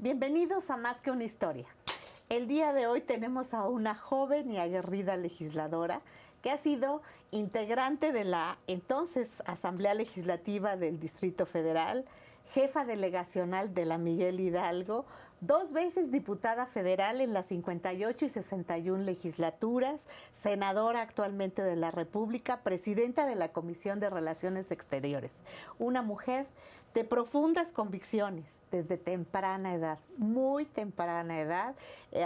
Bienvenidos a Más que una historia. El día de hoy tenemos a una joven y aguerrida legisladora que ha sido integrante de la entonces Asamblea Legislativa del Distrito Federal, jefa delegacional de la Miguel Hidalgo, 2 veces diputada federal en las 58 y 61 legislaturas, senadora actualmente de la República, presidenta de la Comisión de Relaciones Exteriores. Una mujer de profundas convicciones desde temprana edad, muy temprana edad,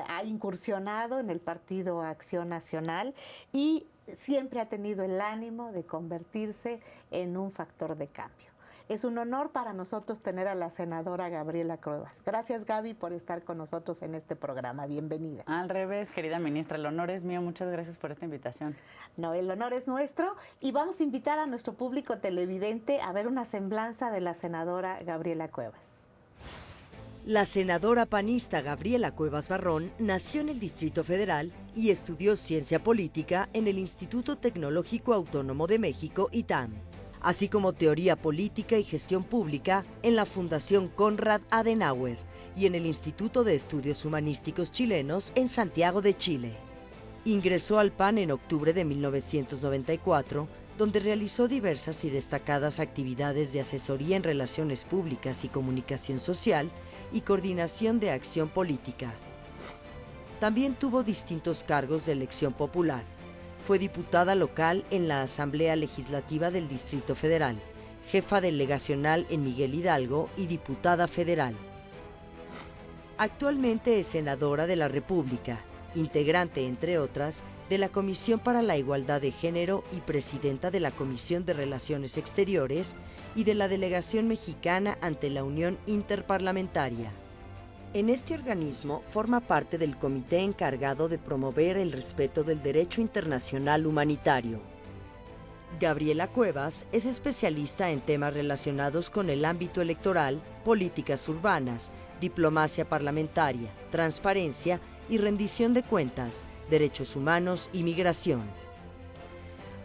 ha incursionado en el Partido Acción Nacional y siempre ha tenido el ánimo de convertirse en un factor de cambio. Es un honor para nosotros tener a la senadora Gabriela Cuevas. Gracias, Gaby, por estar con nosotros en este programa. Bienvenida. Al revés, querida ministra, el honor es mío. Muchas gracias por esta invitación. No, el honor es nuestro y vamos a invitar a nuestro público televidente a ver una semblanza de la senadora Gabriela Cuevas. La senadora panista Gabriela Cuevas Barrón nació en el Distrito Federal y estudió Ciencia Política en el Instituto Tecnológico Autónomo de México, ITAM, así como Teoría Política y Gestión Pública en la Fundación Konrad Adenauer y en el Instituto de Estudios Humanísticos Chilenos en Santiago de Chile. Ingresó al PAN en octubre de 1994, donde realizó diversas y destacadas actividades de asesoría en relaciones públicas y comunicación social y coordinación de acción política. También tuvo distintos cargos de elección popular. Fue diputada local en la Asamblea Legislativa del Distrito Federal, jefa delegacional en Miguel Hidalgo y diputada federal. Actualmente es senadora de la República, integrante, entre otras, de la Comisión para la Igualdad de Género y presidenta de la Comisión de Relaciones Exteriores y de la Delegación Mexicana ante la Unión Interparlamentaria. En este organismo forma parte del comité encargado de promover el respeto del derecho internacional humanitario. Gabriela Cuevas es especialista en temas relacionados con el ámbito electoral, políticas urbanas, diplomacia parlamentaria, transparencia y rendición de cuentas, derechos humanos y migración.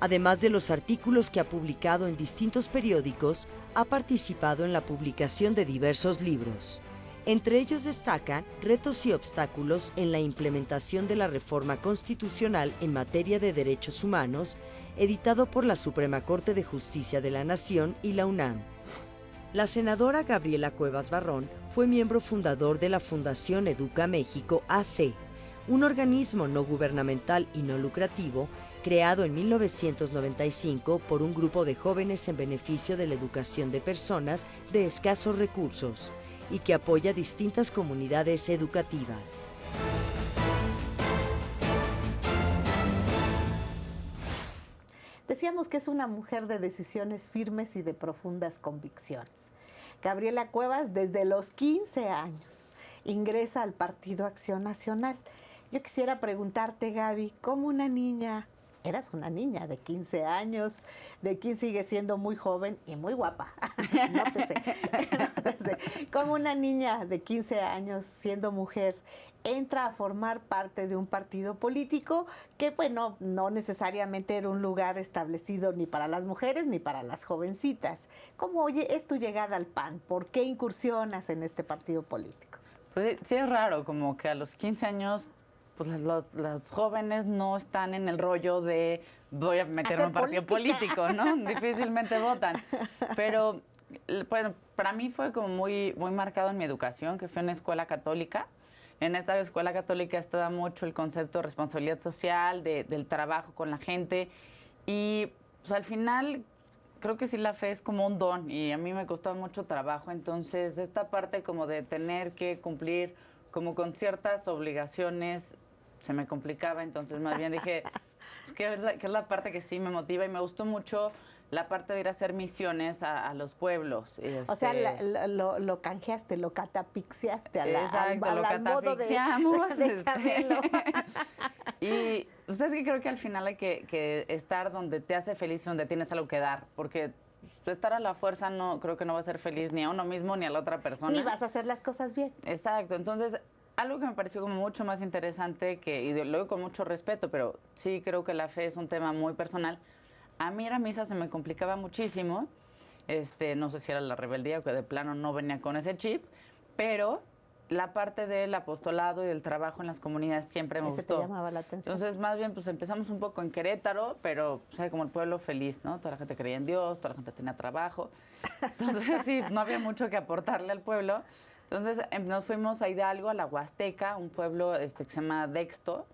Además de los artículos que ha publicado en distintos periódicos, ha participado en la publicación de diversos libros. Entre ellos destacan Retos y obstáculos en la implementación de la reforma constitucional en materia de derechos humanos, editado por la Suprema Corte de Justicia de la Nación y la UNAM. La senadora Gabriela Cuevas Barrón fue miembro fundador de la Fundación Educa México AC, un organismo no gubernamental y no lucrativo creado en 1995 por un grupo de jóvenes en beneficio de la educación de personas de escasos recursos y que apoya distintas comunidades educativas. Decíamos que es una mujer de decisiones firmes y de profundas convicciones. Gabriela Cuevas, desde los 15 años, ingresa al Partido Acción Nacional. Yo quisiera preguntarte, Gaby, ¿cómo una niña, eras una niña de 15 años, de quien sigue siendo muy joven y muy guapa, nótese, cómo una niña de 15 años, siendo mujer, entra a formar parte de un partido político que, bueno, no necesariamente era un lugar establecido ni para las mujeres ni para las jovencitas? ¿Cómo es tu llegada al PAN? ¿Por qué incursionas en este partido político? Pues sí es raro, como que a los 15 años pues los jóvenes no están en el rollo de voy a meterme en un partido político, ¿no? Difícilmente votan. Pero, bueno, para mí fue como muy marcado en mi educación, que fue en una escuela católica. En esta escuela católica estaba mucho el concepto de responsabilidad social, del trabajo con la gente. Y pues, al final creo que sí la fe es como un don y a mí me costó mucho trabajo. Entonces, esta parte como de tener que cumplir como con ciertas obligaciones se me complicaba, entonces más bien dije que es la parte que sí me motiva y me gustó mucho la parte de ir a hacer misiones a los pueblos. O sea, lo canjeaste, lo catapixiaste exacto, al modo de Chabelo. Y pues es que creo que al final hay que estar donde te hace feliz, donde tienes algo que dar, porque estar a la fuerza no creo que no va a ser feliz ni a uno mismo ni a la otra persona. Ni vas a hacer las cosas bien. Exacto, entonces algo que me pareció como mucho más interesante, y lo digo con mucho respeto, pero sí creo que la fe es un tema muy personal. A mí ir a misa se me complicaba muchísimo. No sé si era la rebeldía o que de plano no venía con ese chip, pero la parte del apostolado y del trabajo en las comunidades siempre me Ese gustó. te llamaba la atención. Entonces, más bien, pues empezamos un poco en Querétaro, pero, o sea, como el pueblo feliz, ¿no? Toda la gente creía en Dios, toda la gente tenía trabajo. Entonces, sí, no había mucho que aportarle al pueblo. Entonces, nos fuimos a Hidalgo, a la Huasteca, un pueblo que se llama Dexto.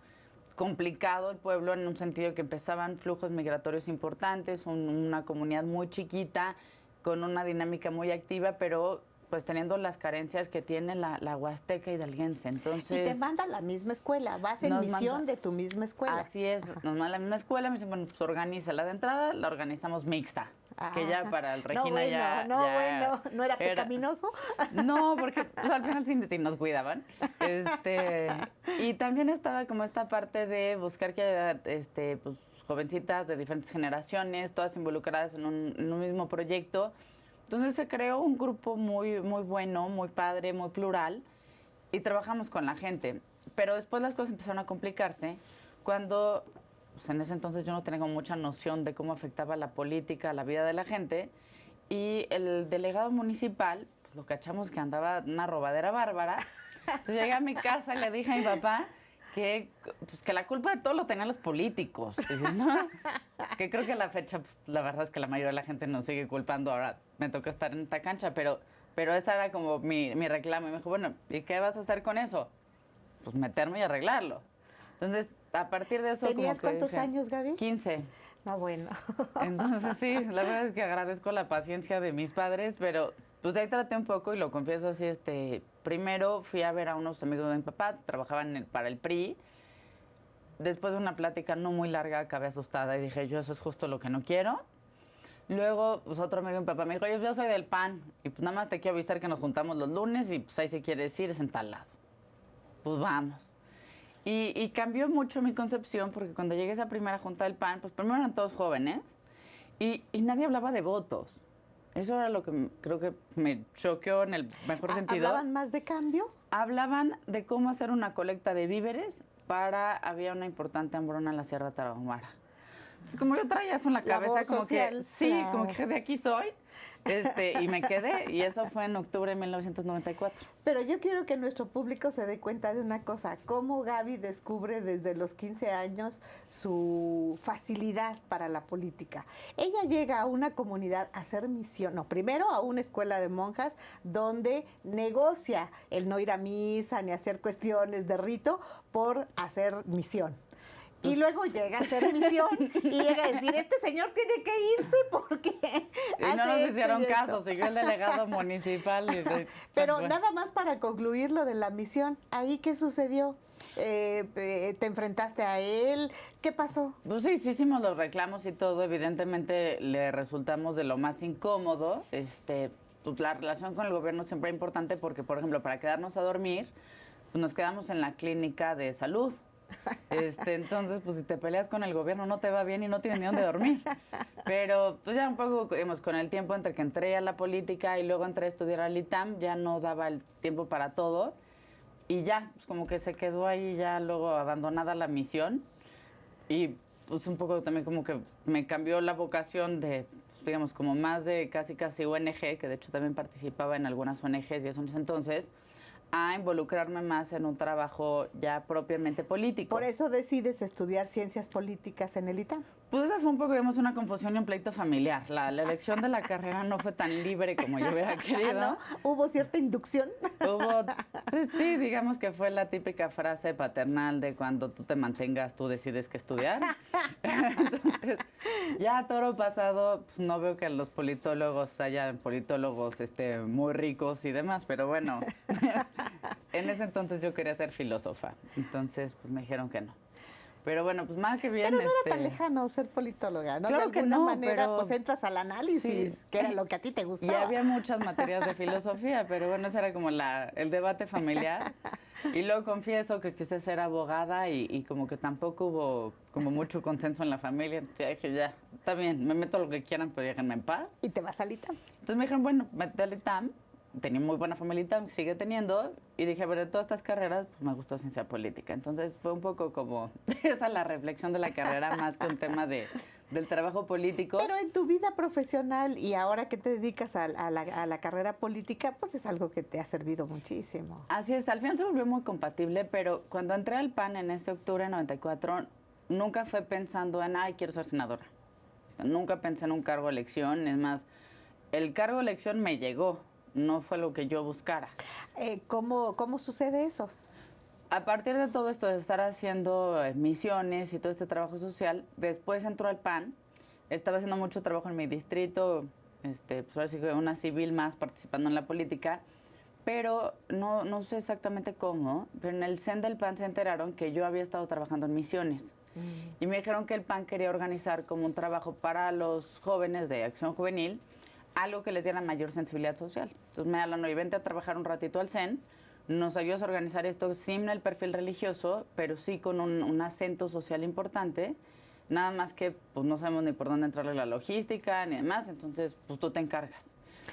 Complicado el pueblo en un sentido que empezaban flujos migratorios importantes, una comunidad muy chiquita, con una dinámica muy activa, pero pues teniendo las carencias que tiene la Huasteca hidalguense. Entonces, y te mandan a la misma escuela, vas en misión de tu misma escuela. Así es, nos mandan a la misma escuela, me dicen, bueno, pues organízala de entrada, la organizamos mixta. Que ya para el Regina no era pecaminoso. No, porque pues, al final sí nos cuidaban. Y también estaba como esta parte de buscar que haya pues, jovencitas de diferentes generaciones, todas involucradas en un mismo proyecto. Entonces se creó un grupo muy, muy bueno, muy padre, muy plural, y trabajamos con la gente. Pero después las cosas empezaron a complicarse cuando, pues en ese entonces yo no tenía como mucha noción de cómo afectaba la política a la vida de la gente, y el delegado municipal, pues lo cachamos que andaba una robadera bárbara. Entonces llegué a mi casa y le dije a mi papá que la culpa de todo lo tenían los políticos. Dice, ¿no? Que creo que a la fecha, pues, la verdad es que la mayoría de la gente nos sigue culpando. Ahora me toca estar en esta cancha, pero esa era como mi reclamo. Y me dijo, bueno, ¿y qué vas a hacer con eso? Pues meterme y arreglarlo. Entonces, a partir de eso... ¿Tenías como que cuántos dije, años, Gaby? 15. Ah, bueno. Entonces, sí, la verdad es que agradezco la paciencia de mis padres, pero pues de ahí traté un poco y lo confieso así, primero fui a ver a unos amigos de mi papá, trabajaban para el PRI. Después de una plática no muy larga, acabé asustada y dije, yo eso es justo lo que no quiero. Luego, pues otro amigo de mi papá me dijo, yo soy del PAN y pues nada más te quiero avisar que nos juntamos los lunes y pues ahí si quieres ir es en tal lado. Pues vamos. Y cambió mucho mi concepción porque cuando llegué a esa primera junta del PAN, pues primero eran todos jóvenes y nadie hablaba de votos. Eso era lo que creo que me choqueó en el mejor sentido. ¿Hablaban más de cambio? Hablaban de cómo hacer una colecta de víveres había una importante hambruna en la Sierra Tarahumara. Entonces, como yo traía eso en la cabeza, como social, que, sí, claro. como que de aquí soy, y me quedé, y eso fue en octubre de 1994. Pero yo quiero que nuestro público se dé cuenta de una cosa, cómo Gaby descubre desde los 15 años su facilidad para la política. Ella llega a una comunidad a hacer misión, no, primero a una escuela de monjas donde negocia el no ir a misa ni hacer cuestiones de rito por hacer misión. Y luego llega a hacer misión y llega a decir, este señor tiene que irse porque y no nos hicieron caso, siguió el delegado municipal. Pero nada más para concluir lo de la misión, ¿ahí qué sucedió? ¿Te enfrentaste a él? ¿Qué pasó? Pues sí hicimos los reclamos y todo, evidentemente le resultamos de lo más incómodo. Pues la relación con el gobierno siempre es importante porque, por ejemplo, para quedarnos a dormir, pues nos quedamos en la clínica de salud. Entonces, pues si te peleas con el gobierno no te va bien y no tienes ni dónde dormir. Pero pues ya un poco, digamos, con el tiempo entre que entré a la política y luego entré a estudiar al ITAM, ya no daba el tiempo para todo. Y ya, pues como que se quedó ahí ya luego abandonada la misión. Y pues un poco también como que me cambió la vocación de, digamos, como más de casi ONG, que de hecho también participaba en algunas ONGs y eso en ese entonces, a involucrarme más en un trabajo ya propiamente político. ¿Por eso decides estudiar ciencias políticas en el ITAM? Pues esa fue un poco, digamos, una confusión y un pleito familiar. La elección de la carrera no fue tan libre como yo hubiera querido. ¿No? ¿Hubo cierta inducción? Pues sí, digamos que fue la típica frase paternal de cuando tú te mantengas, tú decides qué estudiar. Entonces, ya toro pasado, pues, no veo que los politólogos hayan politólogos muy ricos y demás, pero bueno, en ese entonces yo quería ser filósofa. Entonces, pues me dijeron que no. Pero bueno, pues mal que bien. Pero no era tan lejano ser politóloga, ¿no? Claro de alguna manera, pero pues entras al análisis, sí, que era lo que a ti te gustaba. Y había muchas materias de filosofía, pero bueno, ese era como el debate familiar. Y luego confieso que quise ser abogada y como que tampoco hubo como mucho consenso en la familia. Entonces dije, ya, está bien, me meto lo que quieran, pero déjenme en paz. ¿Y te vas al ITAM? Entonces me dijeron, bueno, métete al ITAM. Tenía muy buena familia ITAM, sigue teniendo. Y dije, a ver, de todas estas carreras, pues me gustó ciencia política. Entonces fue un poco como esa la reflexión de la carrera, más que un tema de del trabajo político. Pero en tu vida profesional y ahora que te dedicas a la carrera política, pues es algo que te ha servido muchísimo. Así es, al final se volvió muy compatible, pero cuando entré al PAN en ese octubre de 94, nunca fue pensando en, ay, quiero ser senadora. Nunca pensé en un cargo de elección, es más, el cargo de elección me llegó, no fue lo que yo buscara. ¿Cómo sucede eso? A partir de todo esto de estar haciendo misiones y todo este trabajo social, después entró al PAN, estaba haciendo mucho trabajo en mi distrito, pues ahora sí que una civil más participando en la política, pero no sé exactamente cómo, pero en el CEN del PAN se enteraron que yo había estado trabajando en misiones. Y me dijeron que el PAN quería organizar como un trabajo para los jóvenes de Acción Juvenil, algo que les diera mayor sensibilidad social. Entonces me hablan, y vente a trabajar un ratito al CEN, nos ayudas a organizar esto sin el perfil religioso, pero sí con un acento social importante, nada más que pues no sabemos ni por dónde entrarle la logística ni demás, entonces pues tú te encargas.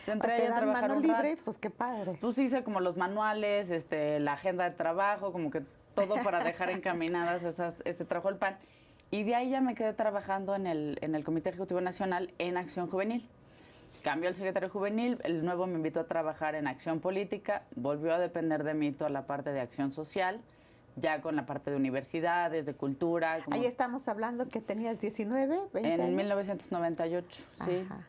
Entré te a dan trabajar mano un libre, rato. pues qué padre. Pues hice como los manuales, la agenda de trabajo, como que todo para dejar encaminadas ese trabajo del PAN. Y de ahí ya me quedé trabajando en el Comité Ejecutivo Nacional en Acción Juvenil. Cambió el secretario juvenil, el nuevo me invitó a trabajar en Acción Política, volvió a depender de mí toda la parte de acción social, ya con la parte de universidades, de cultura. Ahí estamos hablando que tenías 19, 20 años. En 1998, sí. Ajá.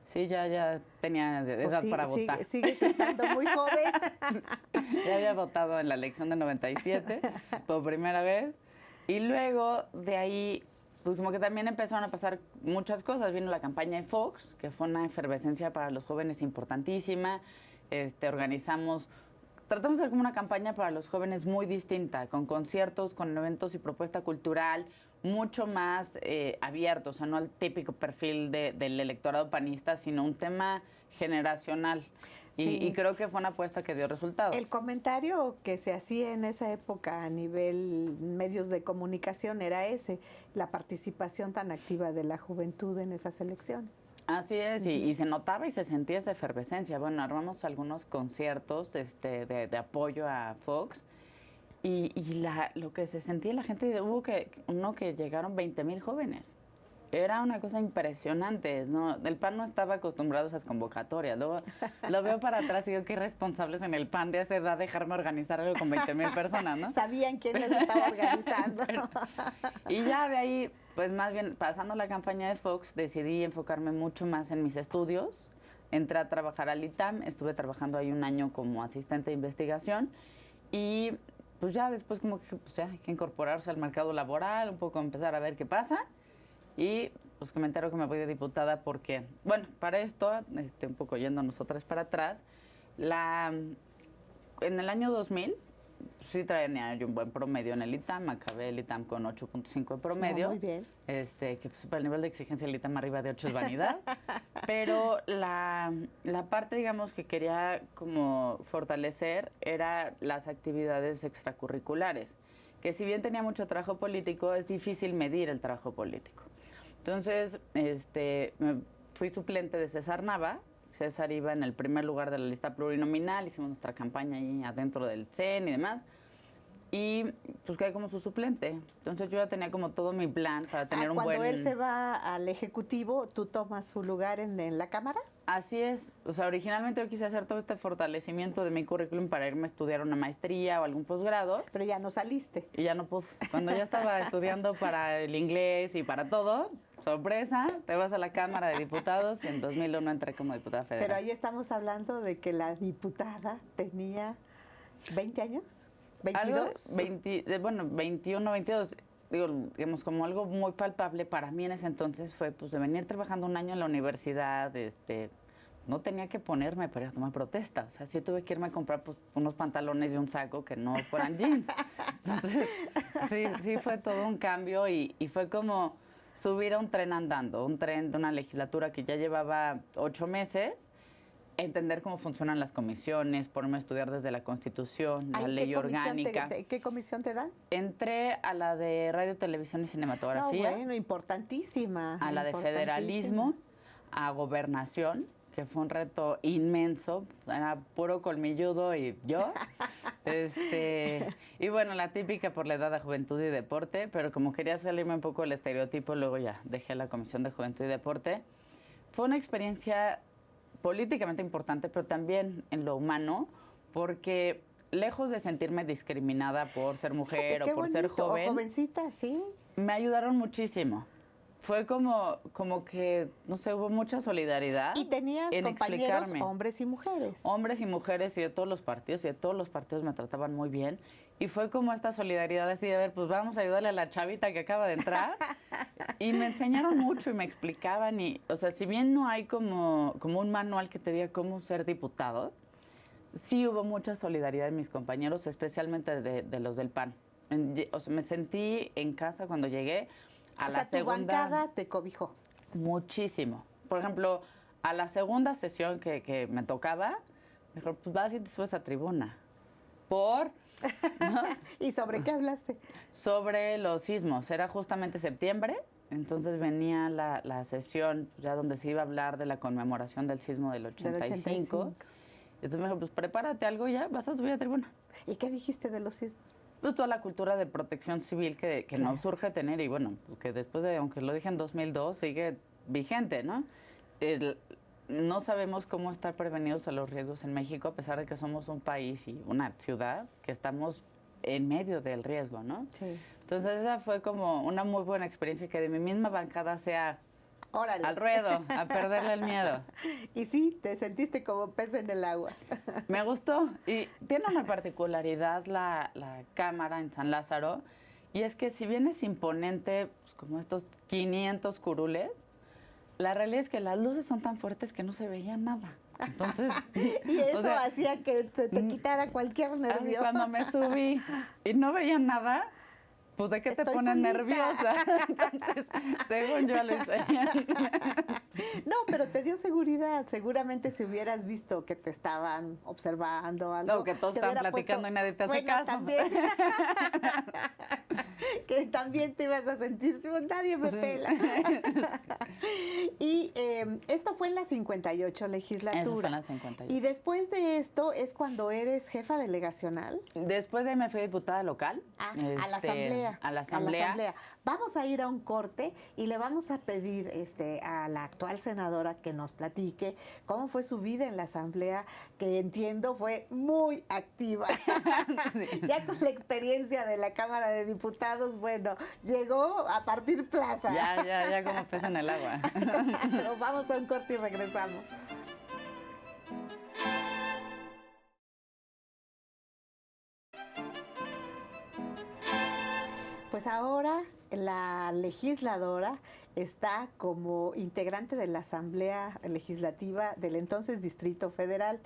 Sí, ya tenía edad Pues sí, para votar. Sigues estando muy joven. Ya había votado en la elección de 97 por primera vez. Y luego de ahí, pues como que también empezaron a pasar muchas cosas. Vino la campaña de Fox, que fue una efervescencia para los jóvenes importantísima. Tratamos de hacer como una campaña para los jóvenes muy distinta, con conciertos, con eventos y propuesta cultural mucho más abierto, o sea, no al típico perfil del electorado panista, sino un tema generacional. Sí. Y creo que fue una apuesta que dio resultado. El comentario que se hacía en esa época a nivel medios de comunicación era ese, la participación tan activa de la juventud en esas elecciones. Así es, y se notaba y se sentía esa efervescencia. Bueno, armamos algunos conciertos de apoyo a Fox y lo que se sentía la gente, hubo uno que llegaron 20,000 jóvenes. Era una cosa impresionante, ¿no? El PAN no estaba acostumbrado a esas convocatorias. Luego lo veo para atrás y digo, qué irresponsables en el PAN de esa edad dejarme organizar algo con 20,000 personas, ¿no? Sabían quién les estaba organizando. Y ya de ahí, pues más bien, pasando la campaña de Fox, decidí enfocarme mucho más en mis estudios. Entré a trabajar al ITAM, estuve trabajando ahí un año como asistente de investigación y pues ya después como que pues ya hay que incorporarse al mercado laboral, un poco empezar a ver qué pasa. Y pues que me entero que me voy de diputada porque, bueno, para esto, un poco yéndonos otras para atrás, en el año 2000, pues, sí traía yo un buen promedio en el ITAM, acabé el ITAM con 8.5 de promedio. Muy bien. Que pues, para el nivel de exigencia del ITAM arriba de 8 es vanidad. Pero la parte, digamos, que quería como fortalecer era las actividades extracurriculares, que si bien tenía mucho trabajo político, es difícil medir el trabajo político. Entonces, fui suplente de César Nava. César iba en el primer lugar de la lista plurinominal, hicimos nuestra campaña ahí adentro del CEN y demás. Y pues quedé como su suplente. Entonces yo ya tenía como todo mi plan para tener un buen... Cuando él se va al Ejecutivo, ¿tú tomas su lugar en la Cámara? Así es. O sea, originalmente yo quise hacer todo este fortalecimiento de mi currículum para irme a estudiar una maestría o algún posgrado. Pero ya no saliste. Y ya no pude. Cuando ya estaba estudiando para el inglés y para todo, sorpresa, te vas a la Cámara de Diputados y en 2001 entré como diputada federal. Pero ahí estamos hablando de que la diputada tenía 20 años. ¿22? Bueno, 21, 22. Digo, digamos, como algo muy palpable para mí en ese entonces fue, pues, de venir trabajando un año en la universidad, no tenía que ponerme para ir a tomar protesta. O sea, sí tuve que irme a comprar, pues, unos pantalones y un saco que no fueran jeans. Entonces, sí fue todo un cambio y fue como subir a un tren andando, un tren de una legislatura que ya llevaba 8 meses, entender cómo funcionan las comisiones, ponerme a estudiar desde la Constitución, la ley orgánica. ¿Qué comisión te dan? Entré a la de Radio, Televisión y Cinematografía. No, bueno, importantísima. A la de Federalismo, a Gobernación, que fue un reto inmenso, era puro colmilludo y yo. Y bueno, la típica por la edad de juventud y deporte, pero como quería salirme un poco del estereotipo, luego ya dejé la Comisión de Juventud y Deporte. Fue una experiencia políticamente importante, pero también en lo humano, porque lejos de sentirme discriminada por ser mujer o por ser joven, o jovencita, sí, me ayudaron muchísimo. Fue como que, no sé, hubo mucha solidaridad. Y tenías compañeros hombres y mujeres. Hombres y mujeres y de todos los partidos, y de todos los partidos me trataban muy bien. Y fue como esta solidaridad así de, a ver, pues vamos a ayudarle a la chavita que acaba de entrar. Y me enseñaron mucho y me explicaban. Y, o sea, si bien no hay como un manual que te diga cómo ser diputado, sí hubo mucha solidaridad en mis compañeros, especialmente de los del PAN. O sea, me sentí en casa cuando llegué. A la segunda, tu bancada te cobijó. Muchísimo. Por ejemplo, a la segunda sesión que me tocaba, me dijo, pues vas y te subes a tribuna. ¿Por? ¿No? ¿Y sobre qué hablaste? Sobre los sismos. Era justamente septiembre, entonces venía la sesión ya donde se iba a hablar de la conmemoración del sismo del 85. Entonces me dijo, pues prepárate algo ya, vas a subir a tribuna. ¿Y qué dijiste de los sismos? Pues toda la cultura de protección civil que claro, nos surge tener y bueno, que después de, aunque lo dije en 2002, sigue vigente, ¿no? No sabemos cómo estar prevenidos a los riesgos en México, a pesar de que somos un país y una ciudad que estamos en medio del riesgo, ¿no? Sí. Entonces esa fue como una muy buena experiencia, que de mi misma bancada sea... Órale. Al ruedo, a perderle el miedo. Y sí, te sentiste como pez en el agua. Me gustó. Y tiene una particularidad la Cámara en San Lázaro, y es que si bien es imponente, pues, como estos 500 curules, la realidad es que las luces son tan fuertes que no se veía nada. Entonces, y eso hacía que te quitara cualquier nervio. Cuando me subí y no veía nada, pues ¿de qué te pones nerviosa? Entonces, según yo lo hice. No, pero te dio seguridad. Seguramente si hubieras visto que te estaban observando algo. No, que todos estaban platicando y nadie te hace caso. También. Que también te ibas a sentir, nadie me pela. Y esto fue en la 58 legislatura. Eso fue en la 58. Y después de esto es cuando eres jefa delegacional. Después de ahí me fui diputada local. A la asamblea. A la asamblea. Vamos a ir a un corte y le vamos a pedir a la actual senadora que nos platique cómo fue su vida en la asamblea, que entiendo fue muy activa. Sí. Ya con la experiencia de la Cámara de Diputados, bueno, llegó a partir plaza. Ya como pez en el agua. Pero vamos a un corte y regresamos. Pues ahora la legisladora está como integrante de la Asamblea Legislativa del entonces Distrito Federal,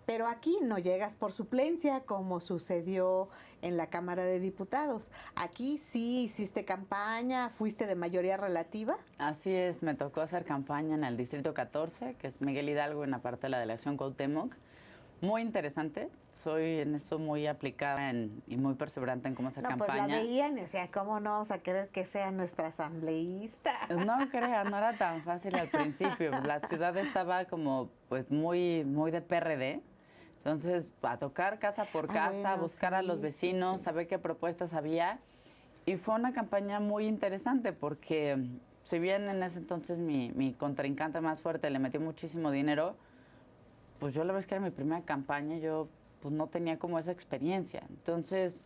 pero aquí no llegas por suplencia como sucedió en la Cámara de Diputados. Aquí sí hiciste campaña, fuiste de mayoría relativa. Así es, me tocó hacer campaña en el Distrito 14, que es Miguel Hidalgo, en la parte de la delegación Cuauhtémoc. Muy interesante, soy en eso muy aplicada y muy perseverante en cómo hacer campaña. Pues la veían y decía, ¿cómo no vamos a querer que sea nuestra asambleísta? No crean, no era tan fácil al principio. La ciudad estaba como pues muy de PRD. Entonces, a tocar casa por casa, buscar a los vecinos, saber qué propuestas había. Y fue una campaña muy interesante porque si bien en ese entonces mi contrincante más fuerte le metió muchísimo dinero, pues yo la verdad es que era mi primera campaña, yo pues no tenía como esa experiencia. Entonces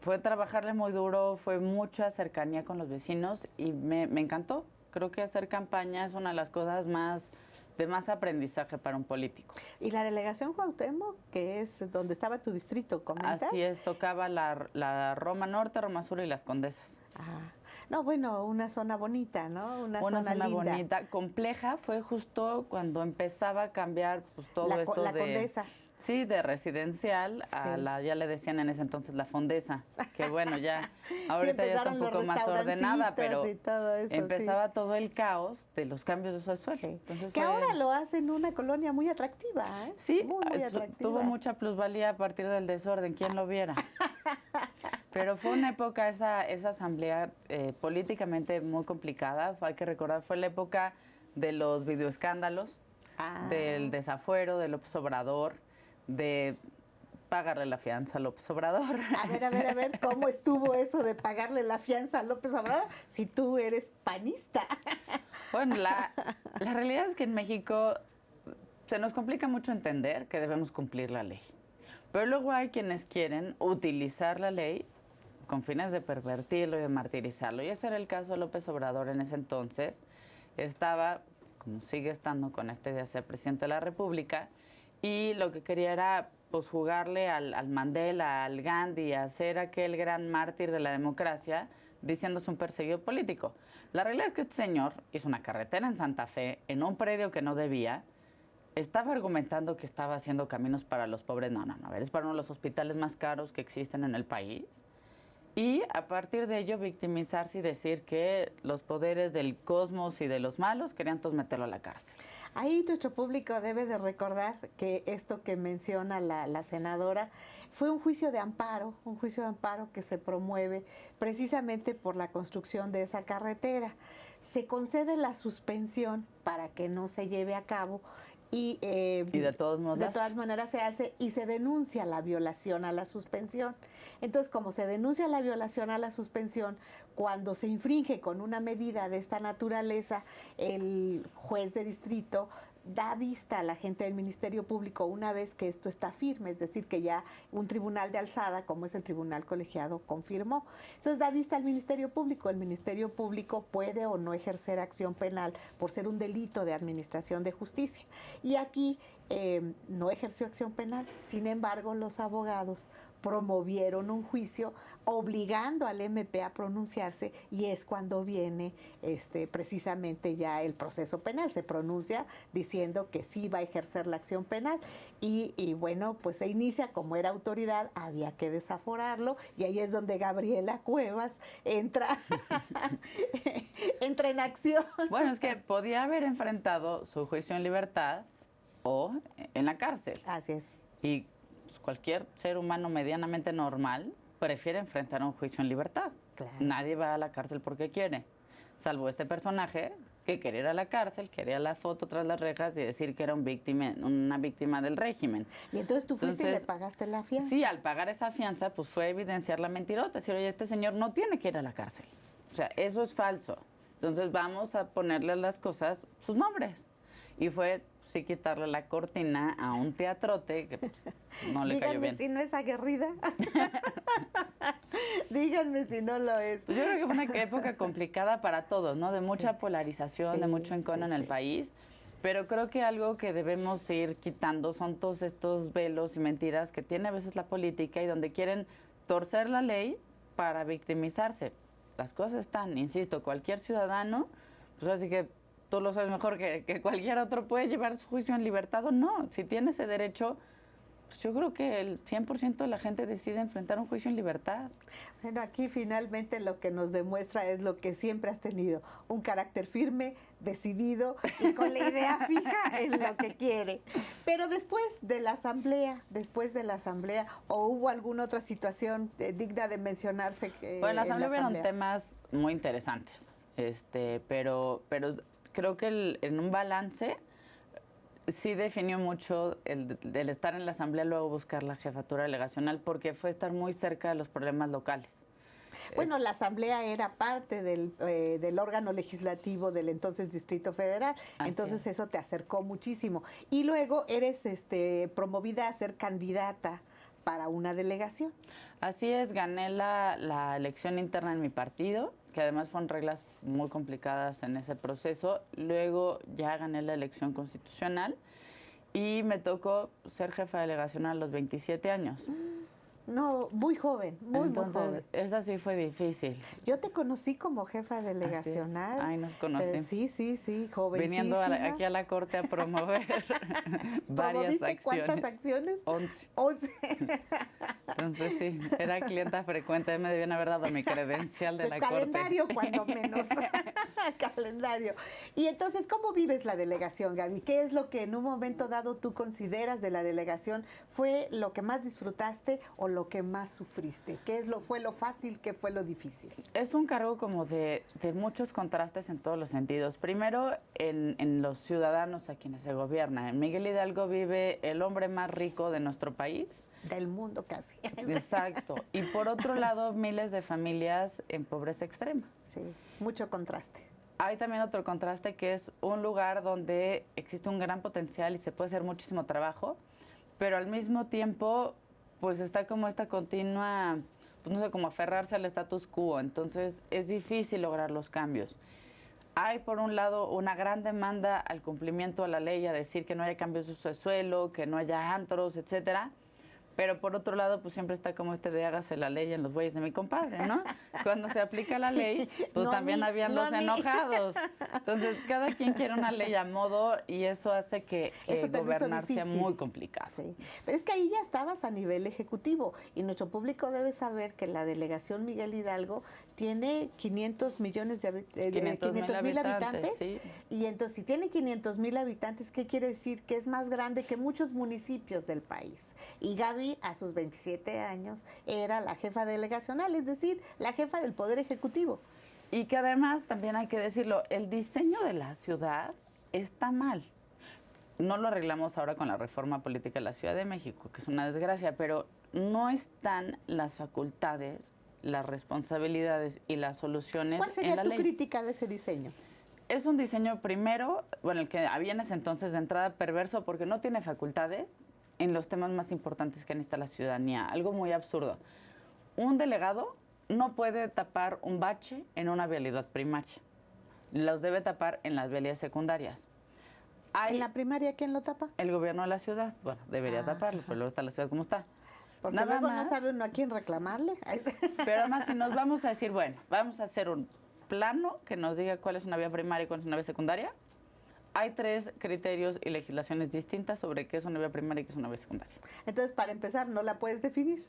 fue trabajarle muy duro, fue mucha cercanía con los vecinos y me encantó. Creo que hacer campaña es una de las cosas de más aprendizaje para un político. ¿Y la delegación Cuauhtémoc, que es donde estaba tu distrito, comentas? Así es, tocaba la Roma Norte, Roma Sur y las Condesas. Ah, no, bueno, una zona bonita, ¿no? Una zona linda. Bonita, compleja. Fue justo cuando empezaba a cambiar pues todo esto la Condesa. Sí, de residencial a ya le decían en ese entonces la Fondesa, que bueno, ya ahorita sí, ya está un poco más ordenada, pero todo eso, empezaba todo el caos de los cambios de uso de suelo. Sí. Entonces que ahora lo hacen una colonia muy atractiva, ¿eh? Sí, muy atractiva. Tuvo mucha plusvalía a partir del desorden, ¿quién lo viera? Pero fue una época, esa asamblea políticamente muy complicada, hay que recordar, fue la época de los videoescándalos. del desafuero de López Obrador, de pagarle la fianza a López Obrador. A ver, ¿cómo estuvo eso de pagarle la fianza a López Obrador si tú eres panista? Bueno, la realidad es que en México se nos complica mucho entender que debemos cumplir la ley. Pero luego hay quienes quieren utilizar la ley con fines de pervertirlo y de martirizarlo. Y ese era el caso de López Obrador en ese entonces. Estaba, como sigue estando con este de ser presidente de la República, y lo que quería era pues jugarle al Mandela, al Gandhi, a ser aquel gran mártir de la democracia, diciéndose un perseguido político. La realidad es que este señor hizo una carretera en Santa Fe, en un predio que no debía, estaba argumentando que estaba haciendo caminos para los pobres. No, a ver, es para uno de los hospitales más caros que existen en el país. Y a partir de ello victimizarse y decir que los poderes del cosmos y de los malos querían todos meterlo a la cárcel. Ahí nuestro público debe de recordar que esto que menciona la senadora fue un juicio de amparo que se promueve precisamente por la construcción de esa carretera. Se concede la suspensión para que no se lleve a cabo y de todas maneras se hace y se denuncia la violación a la suspensión. Entonces, como se denuncia la violación a la suspensión, cuando se infringe con una medida de esta naturaleza, el juez de distrito da vista a la gente del Ministerio Público una vez que esto está firme, es decir, que ya un tribunal de alzada, como es el tribunal colegiado, confirmó. Entonces da vista al Ministerio Público. El Ministerio Público puede o no ejercer acción penal por ser un delito de administración de justicia. Y aquí no ejerció acción penal, sin embargo los abogados promovieron un juicio obligando al MP a pronunciarse, y es cuando viene precisamente ya el proceso penal. Se pronuncia diciendo que sí va a ejercer la acción penal y bueno, pues se inicia. Como era autoridad, había que desaforarlo, y ahí es donde Gabriela Cuevas entra en acción. Bueno, es que podía haber enfrentado su juicio en libertad o en la cárcel. Así es. Y cualquier ser humano medianamente normal prefiere enfrentar un juicio en libertad. Claro. Nadie va a la cárcel porque quiere, salvo este personaje que quería ir a la cárcel, quería la foto tras las rejas y decir que era una víctima del régimen. Y entonces tú fuiste y le pagaste la fianza. Sí, al pagar esa fianza, pues fue evidenciar la mentirota, decir, oye, este señor no tiene que ir a la cárcel. O sea, eso es falso. Entonces vamos a ponerle a las cosas sus nombres. Y fue sí quitarle la cortina a un teatrote que no le cayó bien. Díganme si no es aguerrida. Díganme si no lo es. Pues yo creo que fue una época complicada para todos, ¿no? De mucha polarización, de mucho encono en el país. Pero creo que algo que debemos ir quitando son todos estos velos y mentiras que tiene a veces la política y donde quieren torcer la ley para victimizarse. Las cosas están, insisto, cualquier ciudadano, pues así que tú lo sabes mejor que cualquier otro, puede llevar su juicio en libertad o no. Si tiene ese derecho, pues yo creo que el 100% de la gente decide enfrentar un juicio en libertad. Bueno, aquí finalmente lo que nos demuestra es lo que siempre has tenido, un carácter firme, decidido y con la idea fija en lo que quiere. Pero después de la asamblea, ¿o hubo alguna otra situación digna de mencionarse? Bueno, en la asamblea hubieron temas muy interesantes, pero creo que en un balance sí definió mucho el estar en la asamblea, luego buscar la jefatura delegacional, porque fue estar muy cerca de los problemas locales. Bueno, la asamblea era parte del órgano legislativo del entonces Distrito Federal, entonces eso te acercó muchísimo. Y luego eres promovida a ser candidata para una delegación. Así es, gané la elección interna en mi partido, que además fueron reglas muy complicadas en ese proceso. Luego ya gané la elección constitucional y me tocó ser jefa delegacional a los 27 años. No, muy joven, muy joven. Entonces, esa sí fue difícil. Yo te conocí como jefa delegacional. Ay, nos conocimos. Sí, jovencísima. Viniendo aquí a la Corte a promover varias acciones. ¿Cuántas acciones? 11. 11. Entonces, sí, era clienta frecuente. Me debían haber dado mi credencial de pues la calendario, Corte. cuando menos. Calendario. Y entonces, ¿cómo vives la delegación, Gaby? ¿Qué es lo que en un momento dado tú consideras de la delegación fue lo que más disfrutaste o lo que más sufriste? ¿Qué fue lo fácil, qué fue lo difícil? Es un cargo como de muchos contrastes en todos los sentidos. Primero, en los ciudadanos a quienes se gobierna. En Miguel Hidalgo vive el hombre más rico de nuestro país. Del mundo casi. Exacto. Y por otro lado, miles de familias en pobreza extrema. Sí, mucho contraste. Hay también otro contraste que es un lugar donde existe un gran potencial y se puede hacer muchísimo trabajo, pero al mismo tiempo, pues está como esta continua, pues no sé, como aferrarse al status quo. Entonces es difícil lograr los cambios. Hay, por un lado, una gran demanda al cumplimiento a la ley, a decir que no haya cambios de uso de suelo, que no haya antros, etcétera. Pero por otro lado, pues siempre está como de hágase la ley en los bueyes de mi compadre, ¿no? Cuando se aplica la ley, pues no también habían los enojados. Entonces, cada quien quiere una ley a modo y eso hace que gobernar sea muy complicado. Sí. Pero es que ahí ya estabas a nivel ejecutivo y nuestro público debe saber que la delegación Miguel Hidalgo tiene 500 millones de 500,000 habitantes. Sí. Y entonces, si tiene 500,000 habitantes, ¿qué quiere decir? Que es más grande que muchos municipios del país. Y Gaby, a sus 27 años, era la jefa delegacional, es decir, la jefa del Poder Ejecutivo. Y que además, también hay que decirlo, el diseño de la ciudad está mal. No lo arreglamos ahora con la reforma política de la Ciudad de México, que es una desgracia, pero no están las facultades, las responsabilidades y las soluciones en la ley. ¿Cuál sería tu crítica de ese diseño? Es un diseño primero, bueno, el que había en ese entonces de entrada perverso porque no tiene facultades en los temas más importantes que necesita la ciudadanía. Algo muy absurdo. Un delegado no puede tapar un bache en una vialidad primaria. Los debe tapar en las vialidades secundarias. ¿En la primaria quién lo tapa? El gobierno de la ciudad. Bueno, debería taparlo, pero luego está la ciudad como está. Porque luego no sabe uno a quién reclamarle. Pero además, si nos vamos a decir, bueno, vamos a hacer un plano que nos diga cuál es una vía primaria y cuál es una vía secundaria, hay 3 criterios y legislaciones distintas sobre qué es una vía primaria y qué es una vía secundaria. Entonces, para empezar, ¿no la puedes definir?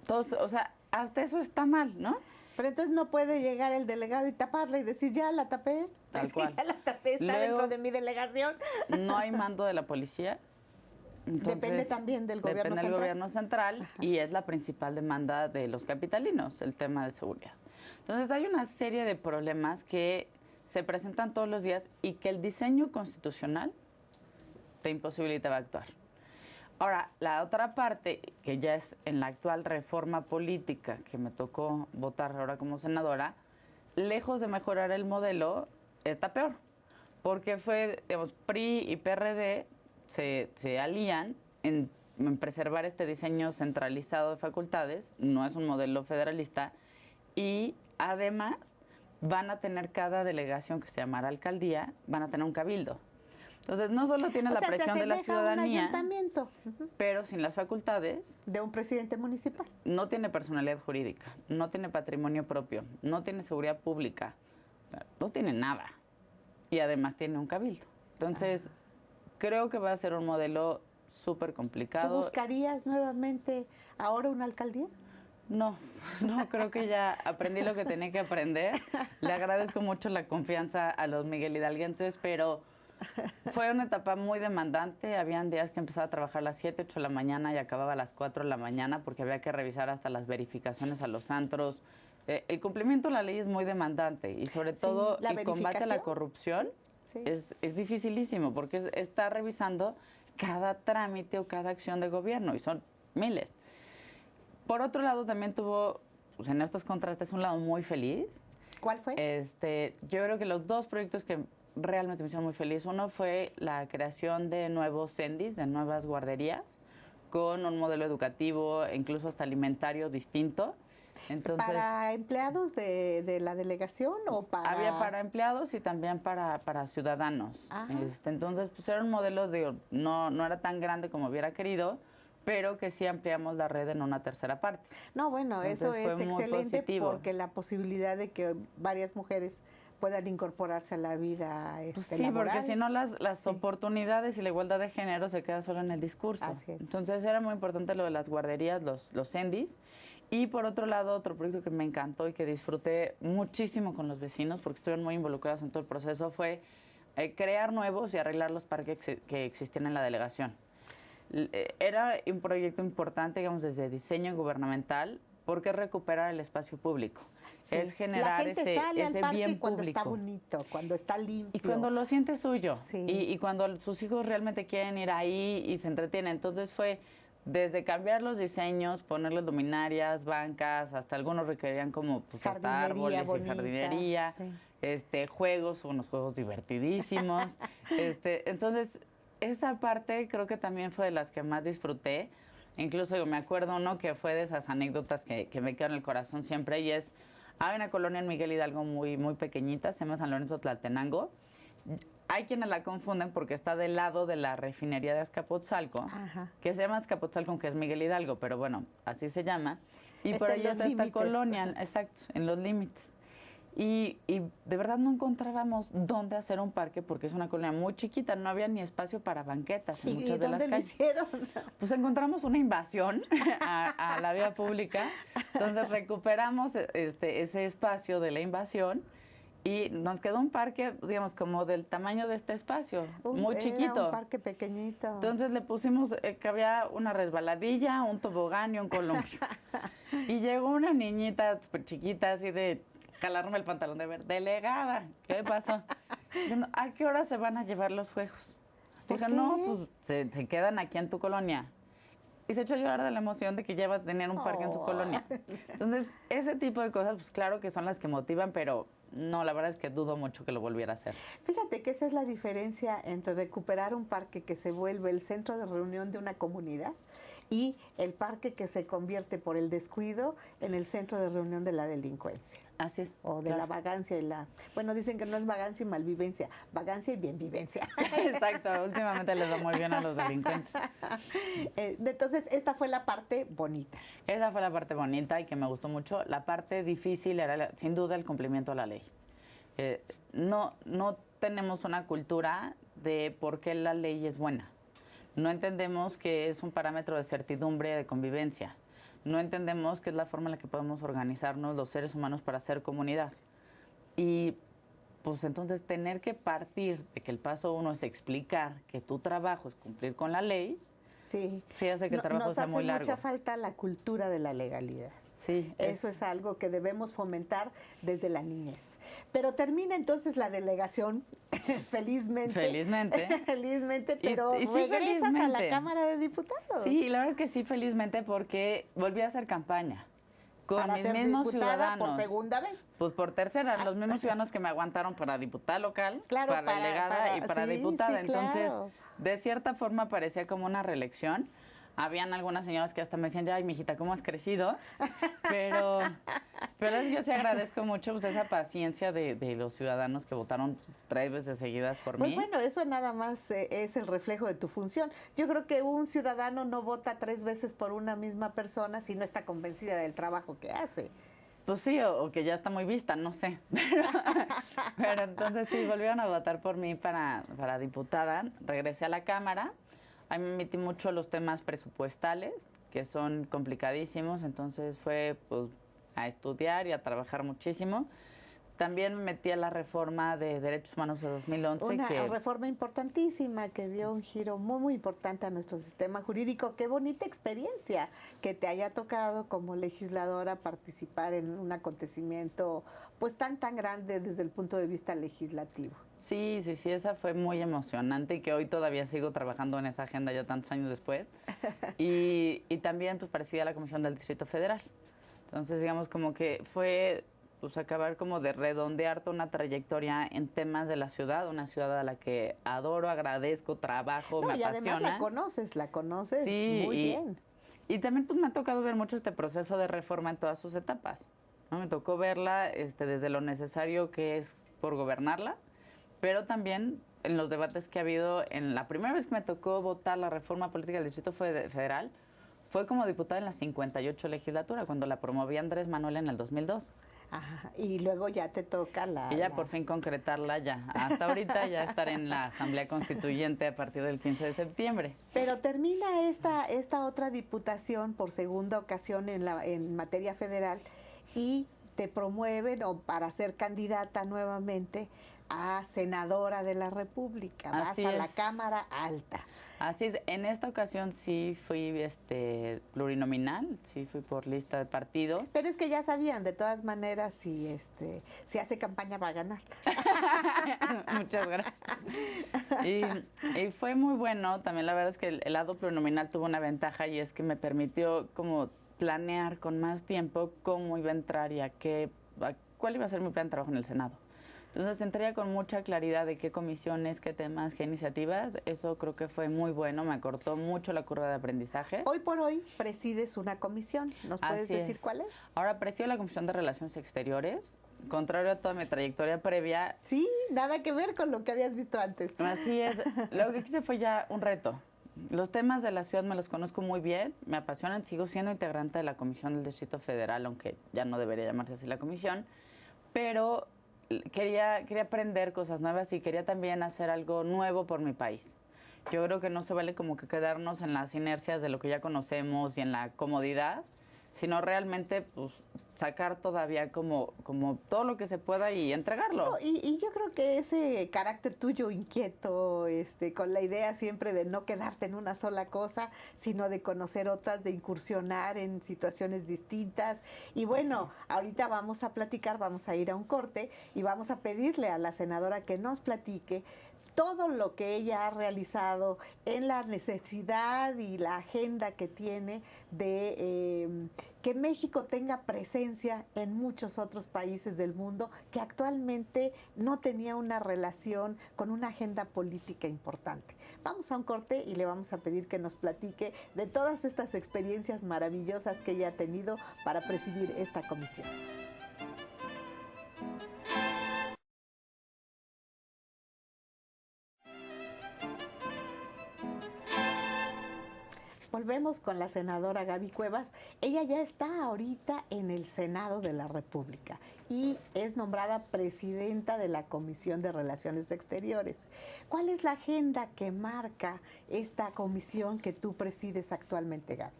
Entonces, o sea, hasta eso está mal, ¿no? Pero entonces no puede llegar el delegado y taparla y decir, ya la tapé. Tal cual. Ya la tapé, está Luego, dentro de mi delegación. No hay mando de la policía. Entonces, depende también del gobierno central. Depende del gobierno central y es la principal demanda de los capitalinos, el tema de seguridad. Entonces, hay una serie de problemas que se presentan todos los días y que el diseño constitucional te imposibilita actuar. Ahora, la otra parte, que ya es en la actual reforma política que me tocó votar ahora como senadora, lejos de mejorar el modelo, está peor. Porque fue, digamos, PRI y PRD se alían en preservar este diseño centralizado de facultades, no es un modelo federalista, y además van a tener cada delegación que se llamará alcaldía, van a tener un cabildo. Entonces, no solo tienes la presión de la ciudadanía, pero sin las facultades de un presidente municipal. No tiene personalidad jurídica, no tiene patrimonio propio, no tiene seguridad pública, no tiene nada. Y además tiene un cabildo. Entonces, creo que va a ser un modelo súper complicado. ¿Tú buscarías nuevamente ahora una alcaldía? No, creo que ya aprendí lo que tenía que aprender. Le agradezco mucho la confianza a los Miguel Hidalguenses, pero fue una etapa muy demandante. Habían días que empezaba a trabajar a las 7, 8 de la mañana y acababa a las 4 de la mañana porque había que revisar hasta las verificaciones a los antros. El cumplimiento de la ley es muy demandante y sobre todo el combate a la corrupción es dificilísimo porque está revisando cada trámite o cada acción de gobierno y son miles. Por otro lado, también tuvo, pues, en estos contrastes, un lado muy feliz. ¿Cuál fue? Yo creo que los 2 proyectos que realmente me hicieron muy feliz, uno fue la creación de nuevos CENDIs, de nuevas guarderías, con un modelo educativo e incluso hasta alimentario distinto. Entonces, ¿para empleados de la delegación o para...? Había para empleados y también para ciudadanos. Entonces, pues era un modelo, no era tan grande como hubiera querido, pero que sí ampliamos la red en una tercera parte. No, bueno, entonces, eso es excelente porque la posibilidad de que varias mujeres puedan incorporarse a la vida pues sí, laboral. porque si no las oportunidades y la igualdad de género se queda solo en el discurso. Así es. Entonces era muy importante lo de las guarderías, los CENDIs. Y por otro lado, otro proyecto que me encantó y que disfruté muchísimo con los vecinos, porque estuvieron muy involucrados en todo el proceso, fue crear nuevos y arreglar los parques que existían en la delegación. Era un proyecto importante, digamos, desde diseño gubernamental, porque es recuperar el espacio público. Sí. Es generar ese bien cuando público. Está bonito, cuando está limpio. Y cuando lo siente suyo. Sí. Y cuando sus hijos realmente quieren ir ahí y se entretienen. Entonces fue desde cambiar los diseños, ponerle luminarias, bancas, hasta algunos requerían como pues, hasta árboles bonita, y jardinería, sí. Juegos, unos juegos divertidísimos. Entonces, esa parte creo que también fue de las que más disfruté. Incluso yo me acuerdo uno que fue de esas anécdotas que me quedan en el corazón siempre, y es, hay una colonia en Miguel Hidalgo muy, muy pequeñita, se llama San Lorenzo Tlaltenango. Hay quienes la confunden porque está del lado de la refinería de Azcapotzalco, que se llama Azcapotzalco, que es Miguel Hidalgo, pero bueno, así se llama. Y por ahí está esta colonia, exacto, en los límites. Y de verdad no encontrábamos dónde hacer un parque porque es una colonia muy chiquita, no había ni espacio para banquetas en muchas de las calles. ¿Y dónde lo hicieron? Pues encontramos una invasión a la vía pública, entonces recuperamos ese espacio de la invasión y nos quedó un parque, digamos, como del tamaño de este espacio, muy chiquito. Era un parque pequeñito. Entonces le pusimos que había una resbaladilla, un tobogán y un columpio. Y llegó una niñita súper chiquita, así de jalarme el pantalón de ver, delegada, ¿qué pasó? Diciendo, ¿a qué hora se van a llevar los juegos? Dije, no, pues se quedan aquí en tu colonia. Y se echó a llorar de la emoción de que ya va a tener un parque en su colonia. Entonces, ese tipo de cosas, pues claro que son las que motivan, pero no, la verdad es que dudo mucho que lo volviera a hacer. Fíjate que esa es la diferencia entre recuperar un parque que se vuelve el centro de reunión de una comunidad y el parque que se convierte por el descuido en el centro de reunión de la delincuencia. Así es. O de la vagancia y la... Bueno, dicen que no es vagancia y malvivencia, vagancia y bienvivencia. Exacto, últimamente les va muy bien a los delincuentes. Entonces, esta fue la parte bonita. Esa fue la parte bonita y que me gustó mucho. La parte difícil era, sin duda, el cumplimiento de la ley. No tenemos una cultura de por qué la ley es buena. No entendemos que es un parámetro de certidumbre de convivencia. No entendemos que es la forma en la que podemos organizarnos los seres humanos para hacer comunidad. Y pues entonces tener que partir de que el paso 1 es explicar que tu trabajo es cumplir con la ley, sí hace que el trabajo sea muy largo. Nos hace mucha falta la cultura de la legalidad. Sí. Eso es algo que debemos fomentar desde la niñez. Pero termina entonces la delegación, felizmente. Felizmente, pero y regresas felizmente a la Cámara de Diputados. Sí, la verdad es que sí, felizmente, porque volví a hacer campaña con para mis ser mismos ciudadanos. ¿Por segunda vez? Pues por tercera, los mismos ciudadanos que me aguantaron para diputada local, claro, para delegada y para diputada. Sí, entonces, claro. De cierta forma parecía como una reelección. Habían algunas señoras que hasta me decían, ay, mijita, ¿cómo has crecido? Pero yo sí agradezco mucho pues, esa paciencia de los ciudadanos que votaron 3 veces seguidas por mí. Bueno, eso nada más es el reflejo de tu función. Yo creo que un ciudadano no vota 3 veces por una misma persona si no está convencida del trabajo que hace. Pues sí, o que ya está muy vista, no sé. Pero entonces sí, volvieron a votar por mí para diputada. Regresé a la Cámara. Ahí me metí mucho los temas presupuestales, que son complicadísimos, entonces fue pues, a estudiar y a trabajar muchísimo. También me metí a la reforma de Derechos Humanos de 2011. Una reforma importantísima que dio un giro muy, muy importante a nuestro sistema jurídico. Qué bonita experiencia que te haya tocado como legisladora participar en un acontecimiento pues tan grande desde el punto de vista legislativo. Sí, esa fue muy emocionante y que hoy todavía sigo trabajando en esa agenda ya tantos años después. Y también pues parecida a la Comisión del Distrito Federal. Entonces, digamos, como que fue pues acabar como de redondear toda una trayectoria en temas de la ciudad, una ciudad a la que adoro, agradezco, trabajo, me apasiona. Y además la conoces sí, muy bien. Y también pues me ha tocado ver mucho este proceso de reforma en todas sus etapas, ¿no? Me tocó verla desde lo necesario que es por gobernarla, pero también en los debates que ha habido. En la primera vez que me tocó votar la reforma política del Distrito Federal, fue como diputada en la 58 legislatura, cuando la promovía Andrés Manuel en el 2002. Ajá, y luego ya te toca Y ya por fin concretarla ya. Hasta ahorita ya estar en la Asamblea Constituyente a partir del 15 de septiembre. Pero termina esta otra diputación por segunda ocasión en materia federal y te promueven para ser candidata nuevamente a senadora de la República. Vas a la Cámara Alta. Así es, en esta ocasión sí fui plurinominal, sí fui por lista de partido. Pero es que ya sabían, de todas maneras, si hace campaña va a ganar. Muchas gracias. Y fue muy bueno, también la verdad es que el lado plurinominal tuvo una ventaja y es que me permitió como planear con más tiempo cómo iba a entrar y cuál iba a ser mi plan de trabajo en el Senado. Entonces entraría con mucha claridad de qué comisiones, qué temas, qué iniciativas. Eso creo que fue muy bueno, me acortó mucho la curva de aprendizaje. Hoy por hoy presides una comisión. ¿Nos puedes decir cuál es? Ahora presido la Comisión de Relaciones Exteriores. Contrario a toda mi trayectoria previa. Sí, nada que ver con lo que habías visto antes. Así es. Lo que quise fue ya un reto. Los temas de la ciudad me los conozco muy bien, me apasionan. Sigo siendo integrante de la Comisión del Distrito Federal, aunque ya no debería llamarse así la comisión. Pero quería aprender cosas nuevas y quería también hacer algo nuevo por mi país. Yo creo que no se vale como que quedarnos en las inercias de lo que ya conocemos y en la comodidad, sino realmente pues sacar todavía como todo lo que se pueda y entregarlo. No, y yo creo que ese carácter tuyo inquieto, con la idea siempre de no quedarte en una sola cosa, sino de conocer otras, de incursionar en situaciones distintas. Y bueno, ahorita vamos a platicar, vamos a ir a un corte y vamos a pedirle a la senadora que nos platique todo lo que ella ha realizado en la necesidad y la agenda que tiene de que México tenga presencia en muchos otros países del mundo que actualmente no tenía una relación con una agenda política importante. Vamos a un corte y le vamos a pedir que nos platique de todas estas experiencias maravillosas que ella ha tenido para presidir esta comisión. Volvemos con la senadora Gaby Cuevas. Ella ya está ahorita en el Senado de la República y es nombrada presidenta de la Comisión de Relaciones Exteriores. ¿Cuál es la agenda que marca esta comisión que tú presides actualmente, Gaby?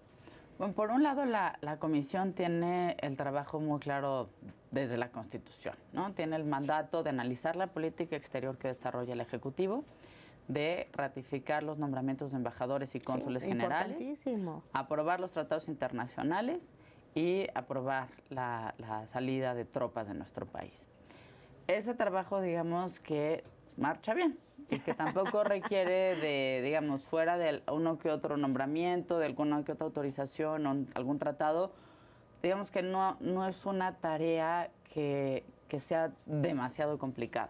Bueno, por un lado, la comisión tiene el trabajo muy claro desde la Constitución, ¿no? Tiene el mandato de analizar la política exterior que desarrolla el Ejecutivo, de ratificar los nombramientos de embajadores y cónsules generales, aprobar los tratados internacionales y aprobar la salida de tropas de nuestro país. Ese trabajo, digamos, que marcha bien y que tampoco requiere de, digamos, fuera de uno que otro nombramiento, de alguna que otra autorización o algún tratado, digamos que no es una tarea que sea demasiado complicada.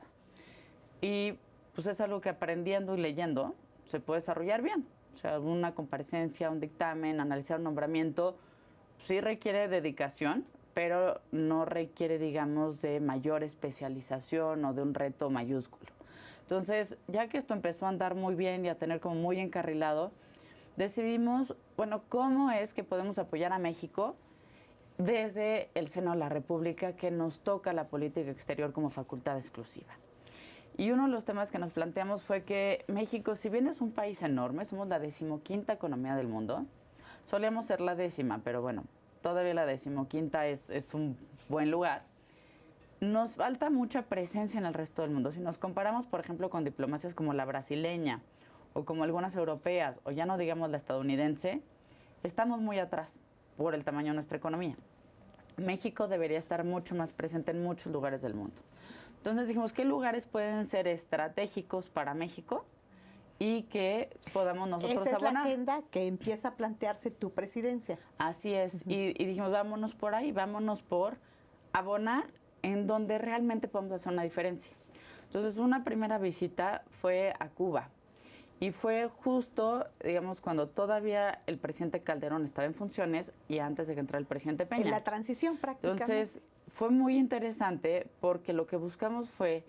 Y pues es algo que aprendiendo y leyendo se puede desarrollar bien. O sea, una comparecencia, un dictamen, analizar un nombramiento, sí requiere dedicación, pero no requiere, digamos, de mayor especialización o de un reto mayúsculo. Entonces, ya que esto empezó a andar muy bien y a tener como muy encarrilado, decidimos, bueno, ¿cómo es que podemos apoyar a México desde el seno de la República, que nos toca la política exterior como facultad exclusiva? Y uno de los temas que nos planteamos fue que México, si bien es un país enorme, somos la 15ª economía del mundo, solíamos ser la 10ª, pero bueno, todavía la 15ª es un buen lugar. Nos falta mucha presencia en el resto del mundo. Si nos comparamos, por ejemplo, con diplomacias como la brasileña o como algunas europeas, o ya no digamos la estadounidense, estamos muy atrás por el tamaño de nuestra economía. México debería estar mucho más presente en muchos lugares del mundo. Entonces dijimos, ¿qué lugares pueden ser estratégicos para México y que podamos nosotros abonar? Esa es la agenda que empieza a plantearse tu presidencia. Así es. Y dijimos, vámonos por ahí, vámonos por abonar en donde realmente podemos hacer una diferencia. Entonces, una primera visita fue a Cuba. Y fue justo, digamos, cuando todavía el presidente Calderón estaba en funciones y antes de que entrara el presidente Peña. En la transición prácticamente. Entonces, fue muy interesante porque lo que buscamos fue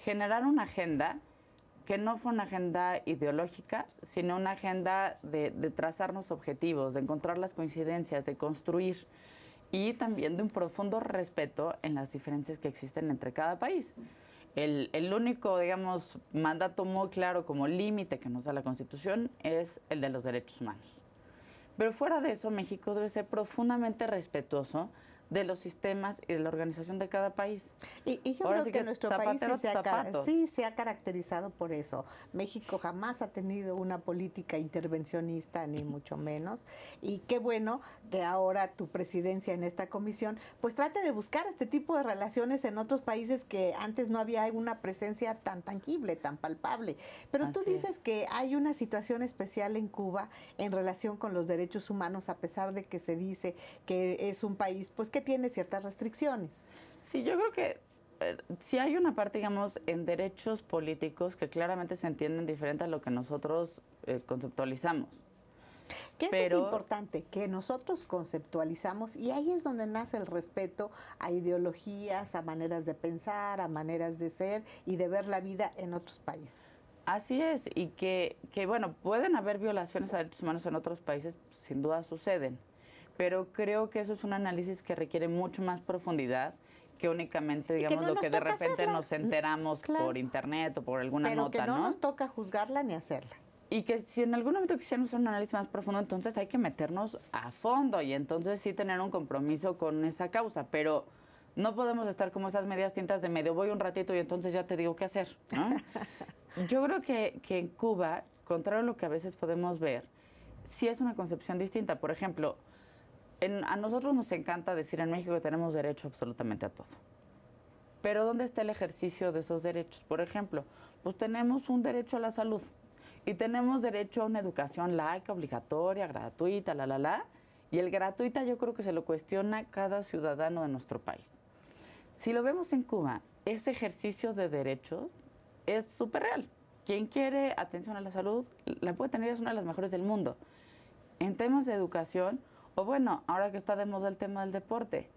generar una agenda que no fue una agenda ideológica, sino una agenda de trazarnos objetivos, de encontrar las coincidencias, de construir y también de un profundo respeto en las diferencias que existen entre cada país. El único, digamos, mandato muy claro como límite que nos da la Constitución es el de los derechos humanos. Pero fuera de eso, México debe ser profundamente respetuoso de los sistemas y de la organización de cada país. Y yo Ahora creo sí que nuestro país sí se ha caracterizado por eso. México jamás ha tenido una política intervencionista, ni mucho menos. Y qué bueno que ahora tu presidencia en esta comisión, pues trate de buscar este tipo de relaciones en otros países que antes no había una presencia tan tangible, tan palpable. Pero tú dices que hay una situación especial en Cuba en relación con los derechos humanos, a pesar de que se dice que es un país pues que tiene ciertas restricciones. Sí, yo creo que sí hay una parte, digamos, en derechos políticos que claramente se entienden diferente a lo que nosotros conceptualizamos. Que eso es importante, que nosotros conceptualizamos, y ahí es donde nace el respeto a ideologías, a maneras de pensar, a maneras de ser y de ver la vida en otros países. Así es, y que bueno, pueden haber violaciones a derechos humanos en otros países, sin duda suceden, pero creo que eso es un análisis que requiere mucho más profundidad que únicamente, digamos, lo que de repente nos enteramos por internet o por alguna nota, ¿no? Pero que no nos toca juzgarla ni hacerla. Y que si en algún momento quisiéramos hacer un análisis más profundo, entonces hay que meternos a fondo y entonces sí tener un compromiso con esa causa, pero no podemos estar como esas medias tintas de medio voy un ratito y entonces ya te digo qué hacer, ¿no? Yo creo que en Cuba, contrario a lo que a veces podemos ver, sí es una concepción distinta. Por ejemplo, a nosotros nos encanta decir en México que tenemos derecho absolutamente a todo. Pero ¿dónde está el ejercicio de esos derechos? Por ejemplo, pues tenemos un derecho a la salud y tenemos derecho a una educación laica, obligatoria, gratuita, y el gratuita yo creo que se lo cuestiona cada ciudadano de nuestro país. Si lo vemos en Cuba, ese ejercicio de derechos es súper real. Quien quiere atención a la salud la puede tener, es una de las mejores del mundo. En temas de educación, o bueno, ahora que está de moda el tema del deporte,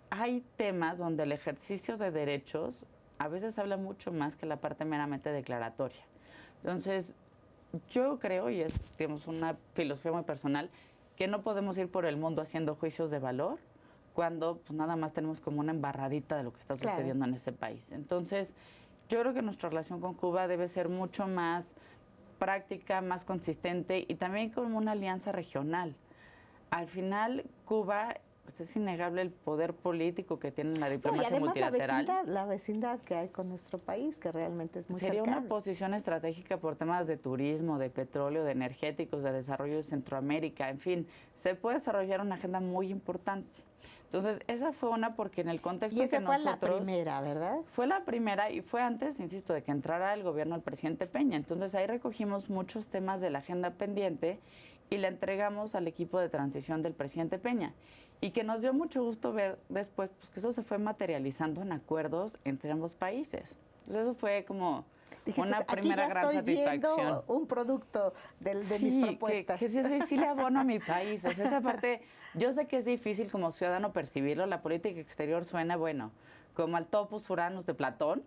hay temas donde el ejercicio de derechos a veces habla mucho más que la parte meramente declaratoria. Entonces, yo creo, y es digamos, una filosofía muy personal, que no podemos ir por el mundo haciendo juicios de valor cuando pues, nada más tenemos como una embarradita de lo que está sucediendo en ese país. Entonces, yo creo que nuestra relación con Cuba debe ser mucho más práctica, más consistente y también como una alianza regional. Al final, Cuba, pues es innegable el poder político que tiene la diplomacia multilateral. La vecindad que hay con nuestro país, que realmente es muy Sería cercana. una posición estratégica por temas de turismo, de petróleo, de energéticos, de desarrollo de Centroamérica, en fin, se puede desarrollar una agenda muy importante. Entonces, esa fue una porque en el contexto que nosotros... Y esa fue la primera, ¿verdad? Fue la primera y fue antes, insisto, de que entrara el gobierno del presidente Peña. Entonces, ahí recogimos muchos temas de la agenda pendiente y la entregamos al equipo de transición del presidente Peña. Y que nos dio mucho gusto ver después pues, que eso se fue materializando en acuerdos entre ambos países. Entonces, eso fue como... Dijiste, una primera gran satisfacción. Viendo un producto de mis propuestas. Que sí le abono a mi país. O sea, esa parte, yo sé que es difícil como ciudadano percibirlo. La política exterior suena, bueno, como al topos uranus de Platón.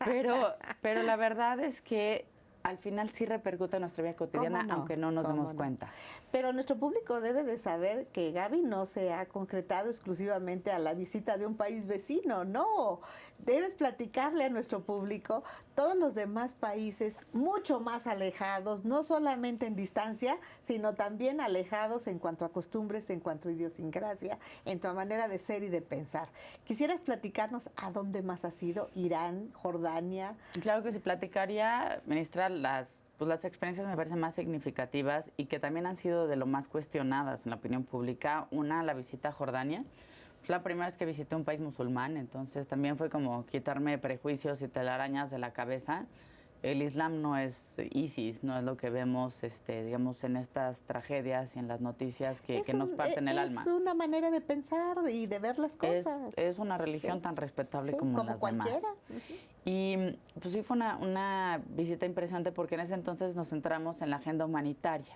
Pero la verdad es que al final sí repercute en nuestra vida cotidiana, aunque no nos demos cuenta. Pero nuestro público debe de saber que Gaby no se ha concretado exclusivamente a la visita de un país vecino, no. Debes platicarle a nuestro público todos los demás países mucho más alejados, no solamente en distancia, sino también alejados en cuanto a costumbres, en cuanto a idiosincrasia, en tu manera de ser y de pensar. ¿Quisieras platicarnos a dónde más has ido? ¿Irán, Jordania? Claro que sí, platicaría, ministra, las experiencias me parecen más significativas y que también han sido de lo más cuestionadas en la opinión pública. Una, la visita a Jordania. Fue la primera vez que visité un país musulmán, entonces también fue como quitarme prejuicios y telarañas de la cabeza. El Islam no es ISIS, no es lo que vemos, digamos, en estas tragedias y en las noticias que nos parten el alma. Es una manera de pensar y de ver las cosas. Es una religión tan respetable como las cualquiera. Demás. Y pues sí fue una visita impresionante porque en ese entonces nos centramos en la agenda humanitaria,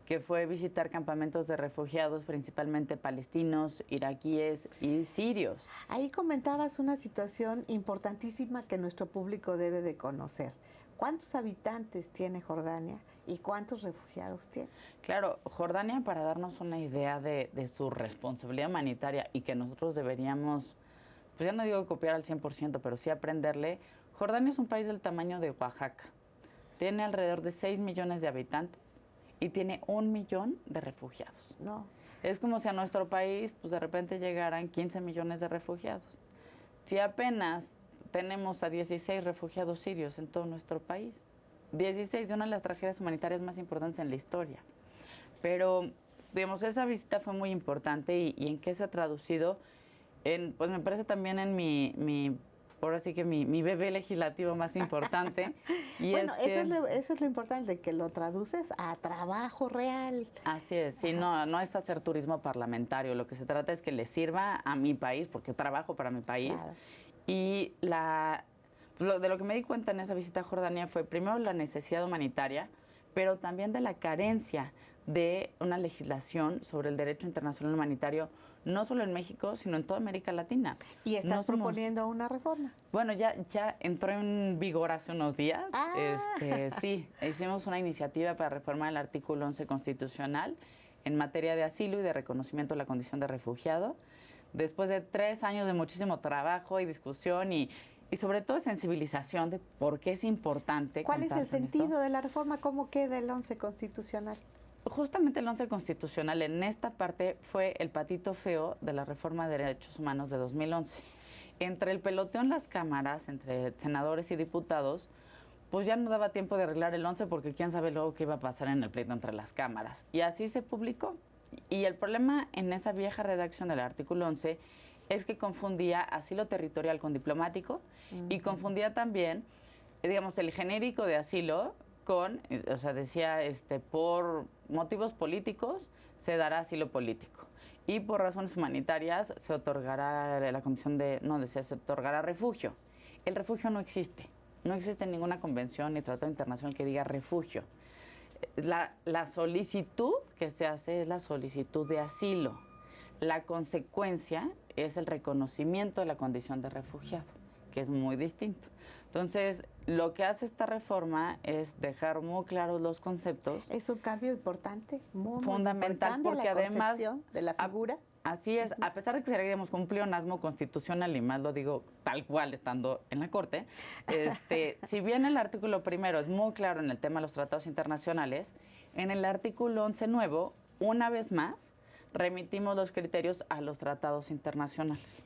que fue visitar campamentos de refugiados, principalmente palestinos, iraquíes y sirios. Ahí comentabas una situación importantísima que nuestro público debe de conocer. ¿Cuántos habitantes tiene Jordania y cuántos refugiados tiene? Claro, Jordania, para darnos una idea de su responsabilidad humanitaria y que nosotros deberíamos, pues ya no digo copiar al 100%, pero sí aprenderle. Jordania es un país del tamaño de Oaxaca. Tiene alrededor de 6 millones de habitantes y tiene 1 millón de refugiados. No. Es como si a nuestro país, pues de repente llegaran 15 millones de refugiados. Si apenas tenemos a 16 refugiados sirios en todo nuestro país, 16 de una de las tragedias humanitarias más importantes en la historia. Pero, digamos, esa visita fue muy importante y ¿en qué se ha traducido? Pues me parece también en ahora sí que mi bebé legislativo más importante. Y bueno, eso es lo importante, que lo traduces a trabajo real. Así es, sí, no es hacer turismo parlamentario, lo que se trata es que le sirva a mi país, porque trabajo para mi país. Claro. Y de lo que me di cuenta en esa visita a Jordania fue primero la necesidad humanitaria, pero también de la carencia de una legislación sobre el derecho internacional humanitario, no solo en México, sino en toda América Latina. ¿Y estás proponiendo una reforma? Bueno, ya entró en vigor hace unos días. Sí, hicimos una iniciativa para reformar el artículo 11 constitucional en materia de asilo y de reconocimiento de la condición de refugiado. Después de 3 años de muchísimo trabajo y discusión y sobre todo sensibilización de por qué es importante. ¿Cuál es el sentido de la reforma? ¿Cómo queda el 11 constitucional? Justamente el 11 constitucional en esta parte fue el patito feo de la reforma de derechos humanos de 2011. Entre el peloteo en las cámaras, entre senadores y diputados, pues ya no daba tiempo de arreglar el 11 porque quién sabe luego qué iba a pasar en el pleito entre las cámaras. Y así se publicó. Y el problema en esa vieja redacción del artículo 11 es que confundía asilo territorial con diplomático y confundía también, digamos, el genérico de asilo con, o sea, decía, por motivos políticos se dará asilo político y por razones humanitarias se otorgará la condición se otorgará refugio. El refugio no existe en ninguna convención ni tratado internacional que diga refugio. La solicitud que se hace es la solicitud de asilo. La consecuencia es el reconocimiento de la condición de refugiado, que es muy distinto. Entonces, lo que hace esta reforma es dejar muy claros los conceptos. Es un cambio importante, muy fundamental, porque la además de la figura. Así es, a pesar de que se digamos un pleonasmo constitucional, y más lo digo tal cual estando en la Corte, si bien el artículo primero es muy claro en el tema de los tratados internacionales, en el artículo 11 nuevo, una vez más, remitimos los criterios a los tratados internacionales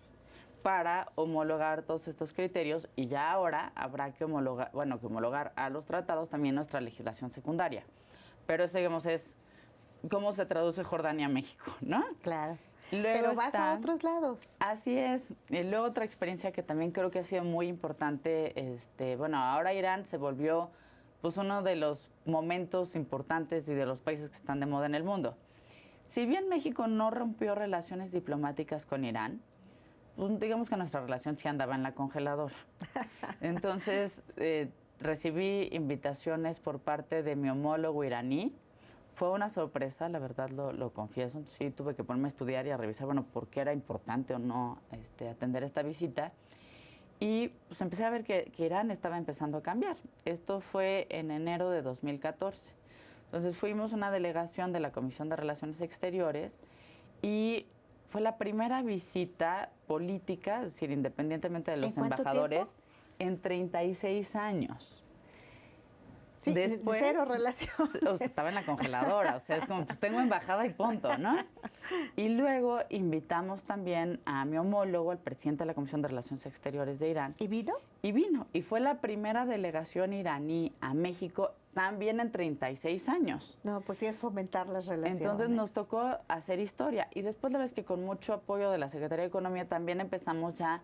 para homologar todos estos criterios y ya ahora habrá que homologar a los tratados también nuestra legislación secundaria. Pero eso, digamos, es cómo se traduce Jordania a México, ¿no? Claro. Pero vas a otros lados. Así es. Y luego otra experiencia que también creo que ha sido muy importante, ahora Irán se volvió pues uno de los momentos importantes y de los países que están de moda en el mundo. Si bien México no rompió relaciones diplomáticas con Irán, pues digamos que nuestra relación sí andaba en la congeladora. Entonces, recibí invitaciones por parte de mi homólogo iraní. Fue una sorpresa, la verdad lo confieso. Entonces, sí tuve que ponerme a estudiar y a revisar, por qué era importante o no atender esta visita. Y pues empecé a ver que Irán estaba empezando a cambiar. Esto fue en enero de 2014. Entonces fuimos una delegación de la Comisión de Relaciones Exteriores y fue la primera visita política, es decir, independientemente de los embajadores, en 36 años. Sí, después, cero relación. Estaba en la congeladora, o sea, es como, pues tengo embajada y punto, ¿no? Y luego invitamos también a mi homólogo, al presidente de la Comisión de Relaciones Exteriores de Irán. ¿Y vino? Y vino, y fue la primera delegación iraní a México también en 36 años. No, pues sí es fomentar las relaciones. Entonces nos tocó hacer historia. Y después la vez que con mucho apoyo de la Secretaría de Economía también empezamos ya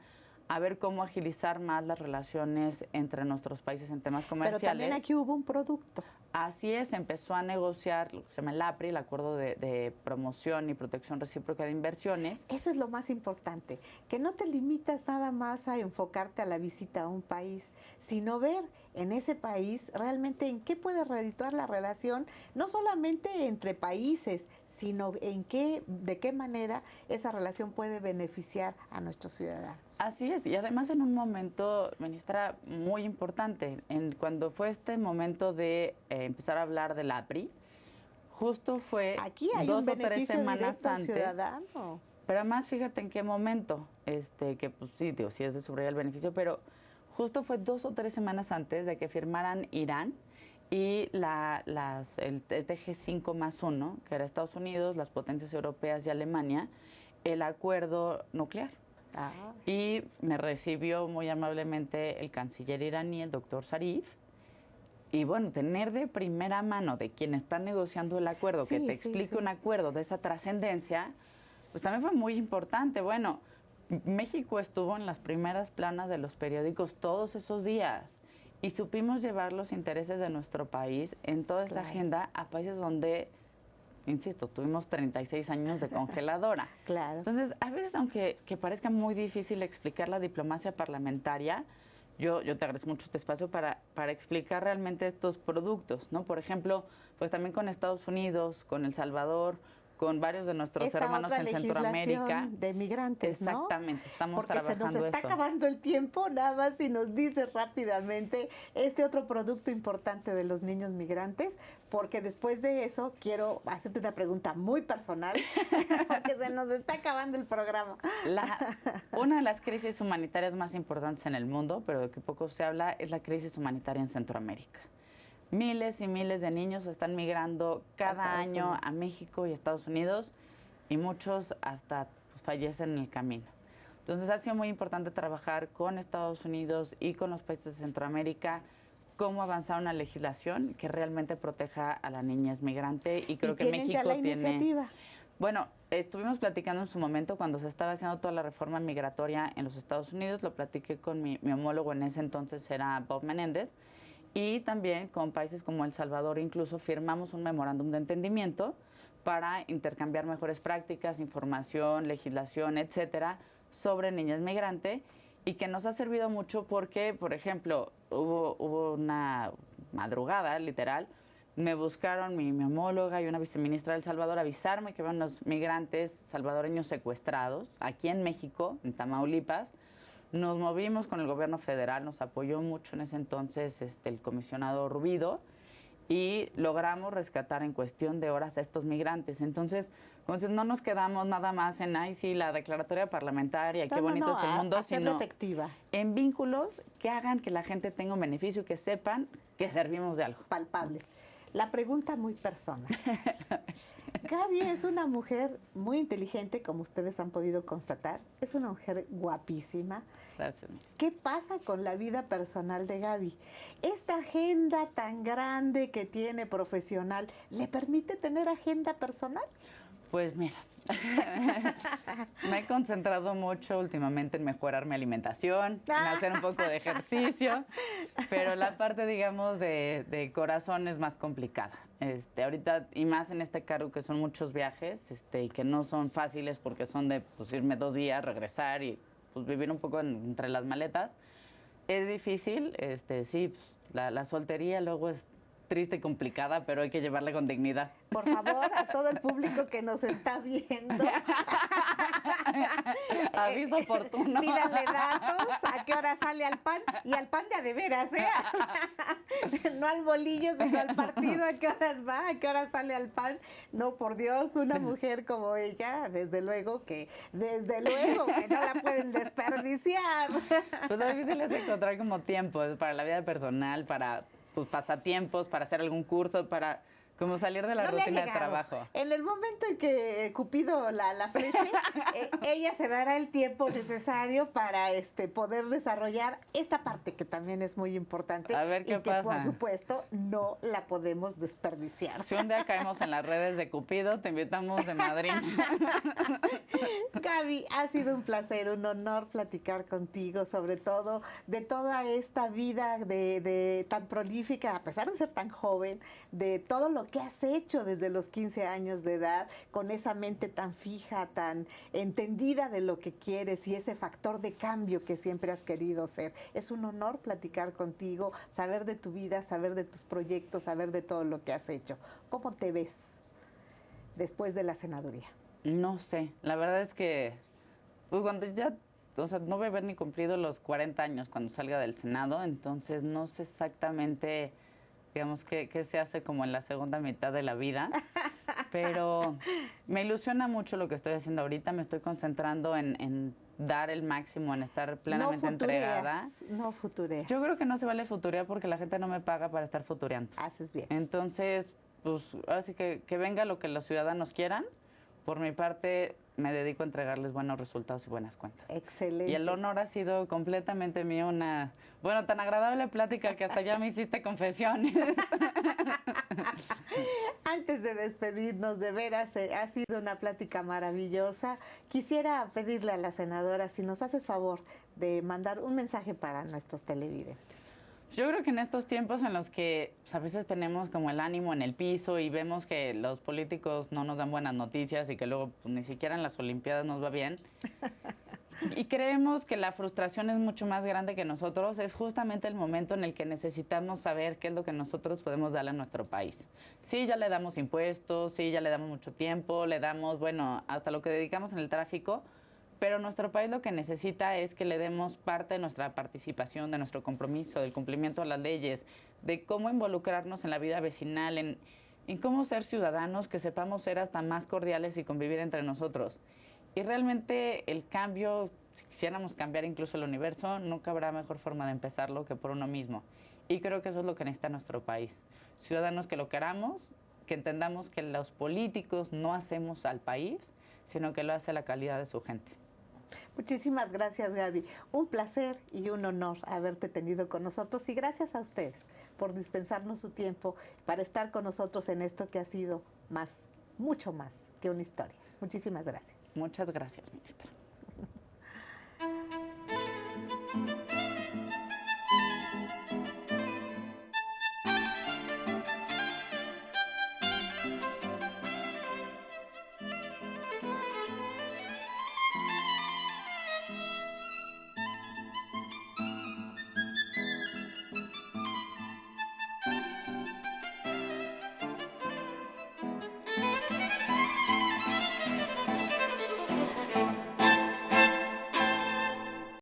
a ver cómo agilizar más las relaciones entre nuestros países en temas comerciales. Pero también aquí hubo un producto. Así es, empezó a negociar lo que se llama el APRI, el Acuerdo de Promoción y Protección Recíproca de Inversiones. Eso es lo más importante, que no te limitas nada más a enfocarte a la visita a un país, sino ver en ese país realmente en qué puede redituar la relación, no solamente entre países, sino de qué manera esa relación puede beneficiar a nuestros ciudadanos. Así es, y además en un momento, ministra, muy importante, cuando fue este momento de empezar a hablar del APRI, justo fue aquí hay 2 un o 3 semanas antes. Ciudadano. Pero además, fíjate en qué momento, que pues sí, digo, sí es de subrayar el beneficio, pero justo fue 2 o 3 semanas antes de que firmaran Irán y el SDG 5+1, que era Estados Unidos, las potencias europeas y Alemania, el acuerdo nuclear. Ah. Y me recibió muy amablemente el canciller iraní, el doctor Zarif. Y bueno, tener de primera mano de quien está negociando el acuerdo, que te explique un acuerdo de esa trascendencia, pues también fue muy importante. Bueno, México estuvo en las primeras planas de los periódicos todos esos días y supimos llevar los intereses de nuestro país en toda esa agenda a países donde, insisto, tuvimos 36 años de congeladora. Claro. Entonces, a veces, aunque parezca muy difícil explicar la diplomacia parlamentaria, yo te agradezco mucho este espacio para explicar realmente estos productos, ¿no? Por ejemplo, pues también con Estados Unidos, con El Salvador, con varios de nuestros hermanos en Centroamérica. De migrantes, ¿no? Exactamente, estamos porque trabajando se nos está acabando el tiempo, nada más si nos dices rápidamente este otro producto importante de los niños migrantes, porque después de eso quiero hacerte una pregunta muy personal, porque se nos está acabando el programa. Una de las crisis humanitarias más importantes en el mundo, pero de que poco se habla, es la crisis humanitaria en Centroamérica. Miles y miles de niños están migrando cada año a México y Estados Unidos y muchos hasta pues, fallecen en el camino. Entonces ha sido muy importante trabajar con Estados Unidos y con los países de Centroamérica cómo avanzar una legislación que realmente proteja a la niñez migrante y creo que México ya la iniciativa. Bueno, estuvimos platicando en su momento cuando se estaba haciendo toda la reforma migratoria en los Estados Unidos, lo platiqué con mi homólogo en ese entonces, era Bob Menéndez. Y también con países como El Salvador, incluso firmamos un memorándum de entendimiento para intercambiar mejores prácticas, información, legislación, etcétera, sobre niñez migrante y que nos ha servido mucho porque, por ejemplo, hubo una madrugada, literal, me buscaron mi homóloga y una viceministra de El Salvador a avisarme que iban los migrantes salvadoreños secuestrados aquí en México, en Tamaulipas. Nos movimos con el gobierno federal, nos apoyó mucho en ese entonces el comisionado Rubido y logramos rescatar en cuestión de horas a estos migrantes. Entonces no nos quedamos nada más en, ay, sí, la declaratoria parlamentaria, qué bonito es el mundo, sino efectiva. En vínculos que hagan que la gente tenga un beneficio y que sepan que servimos de algo. Palpables. La pregunta muy personal. Gaby es una mujer muy inteligente, como ustedes han podido constatar. Es una mujer guapísima. Gracias. ¿Qué pasa con la vida personal de Gaby? Esta agenda tan grande que tiene profesional, ¿le permite tener agenda personal? Pues mira, me he concentrado mucho últimamente en mejorar mi alimentación, en hacer un poco de ejercicio, pero la parte, digamos, de corazón es más complicada. Ahorita, y más en este cargo que son muchos viajes, y que no son fáciles porque son de pues, irme 2 días, regresar y pues, vivir un poco entre las maletas. Es difícil, sí, pues, la soltería luego es triste y complicada, pero hay que llevarla con dignidad. Por favor, a todo el público que nos está viendo. Aviso oportuno. Pídanle datos, a qué hora sale al pan, y al pan de veras, ¿eh? No al bolillo, sino al partido, a qué horas va, a qué hora sale al pan. No, por Dios, una mujer como ella, desde luego que no la pueden desperdiciar. Pues lo difícil es encontrar como tiempo para la vida personal, para pues, pasatiempos, para hacer algún curso, para como salir de la rutina de trabajo. En el momento en que Cupido la fleche, ella se dará el tiempo necesario para poder desarrollar esta parte que también es muy importante. A ver qué pasa. Que por supuesto no la podemos desperdiciar. Si un día caemos en las redes de Cupido, te invitamos de madrina. Gaby, ha sido un placer, un honor platicar contigo, sobre todo de toda esta vida de tan prolífica, a pesar de ser tan joven, de todo lo que has hecho desde los 15 años de edad, con esa mente tan fija, tan entendida de lo que quieres y ese factor de cambio que siempre has querido ser. Es un honor platicar contigo, saber de tu vida, saber de tus proyectos, saber de todo lo que has hecho. ¿Cómo te ves después de la senaduría? No sé, la verdad es que pues cuando ya, o sea, no voy a haber ni cumplido los 40 años cuando salga del Senado, entonces no sé exactamente, digamos, qué se hace como en la segunda mitad de la vida, pero me ilusiona mucho lo que estoy haciendo ahorita, me estoy concentrando en dar el máximo, en estar plenamente entregada. No futureas. Yo creo que no se vale futurear porque la gente no me paga para estar futureando. Haces bien. Entonces, pues así que venga lo que los ciudadanos quieran. Por mi parte, me dedico a entregarles buenos resultados y buenas cuentas. Excelente. Y el honor ha sido completamente mío, tan agradable plática que hasta ya me hiciste confesiones. Antes de despedirnos, de veras, ha sido una plática maravillosa. Quisiera pedirle a la senadora si nos haces favor de mandar un mensaje para nuestros televidentes. Yo creo que en estos tiempos en los que pues, a veces tenemos como el ánimo en el piso y vemos que los políticos no nos dan buenas noticias y que luego pues, ni siquiera en las Olimpiadas nos va bien, y creemos que la frustración es mucho más grande que nosotros, es justamente el momento en el que necesitamos saber qué es lo que nosotros podemos darle a nuestro país. Sí, ya le damos impuestos, sí, ya le damos mucho tiempo, le damos, bueno, hasta lo que dedicamos en el tráfico, pero nuestro país lo que necesita es que le demos parte de nuestra participación, de nuestro compromiso, del cumplimiento de las leyes, de cómo involucrarnos en la vida vecinal, en cómo ser ciudadanos, que sepamos ser hasta más cordiales y convivir entre nosotros. Y realmente el cambio, si quisiéramos cambiar incluso el universo, nunca habrá mejor forma de empezarlo que por uno mismo. Y creo que eso es lo que necesita nuestro país. Ciudadanos que lo queramos, que entendamos que los políticos no hacemos al país, sino que lo hace la calidad de su gente. Muchísimas gracias, Gaby. Un placer y un honor haberte tenido con nosotros y gracias a ustedes por dispensarnos su tiempo para estar con nosotros en esto que ha sido mucho más que una historia. Muchísimas gracias. Muchas gracias, ministra.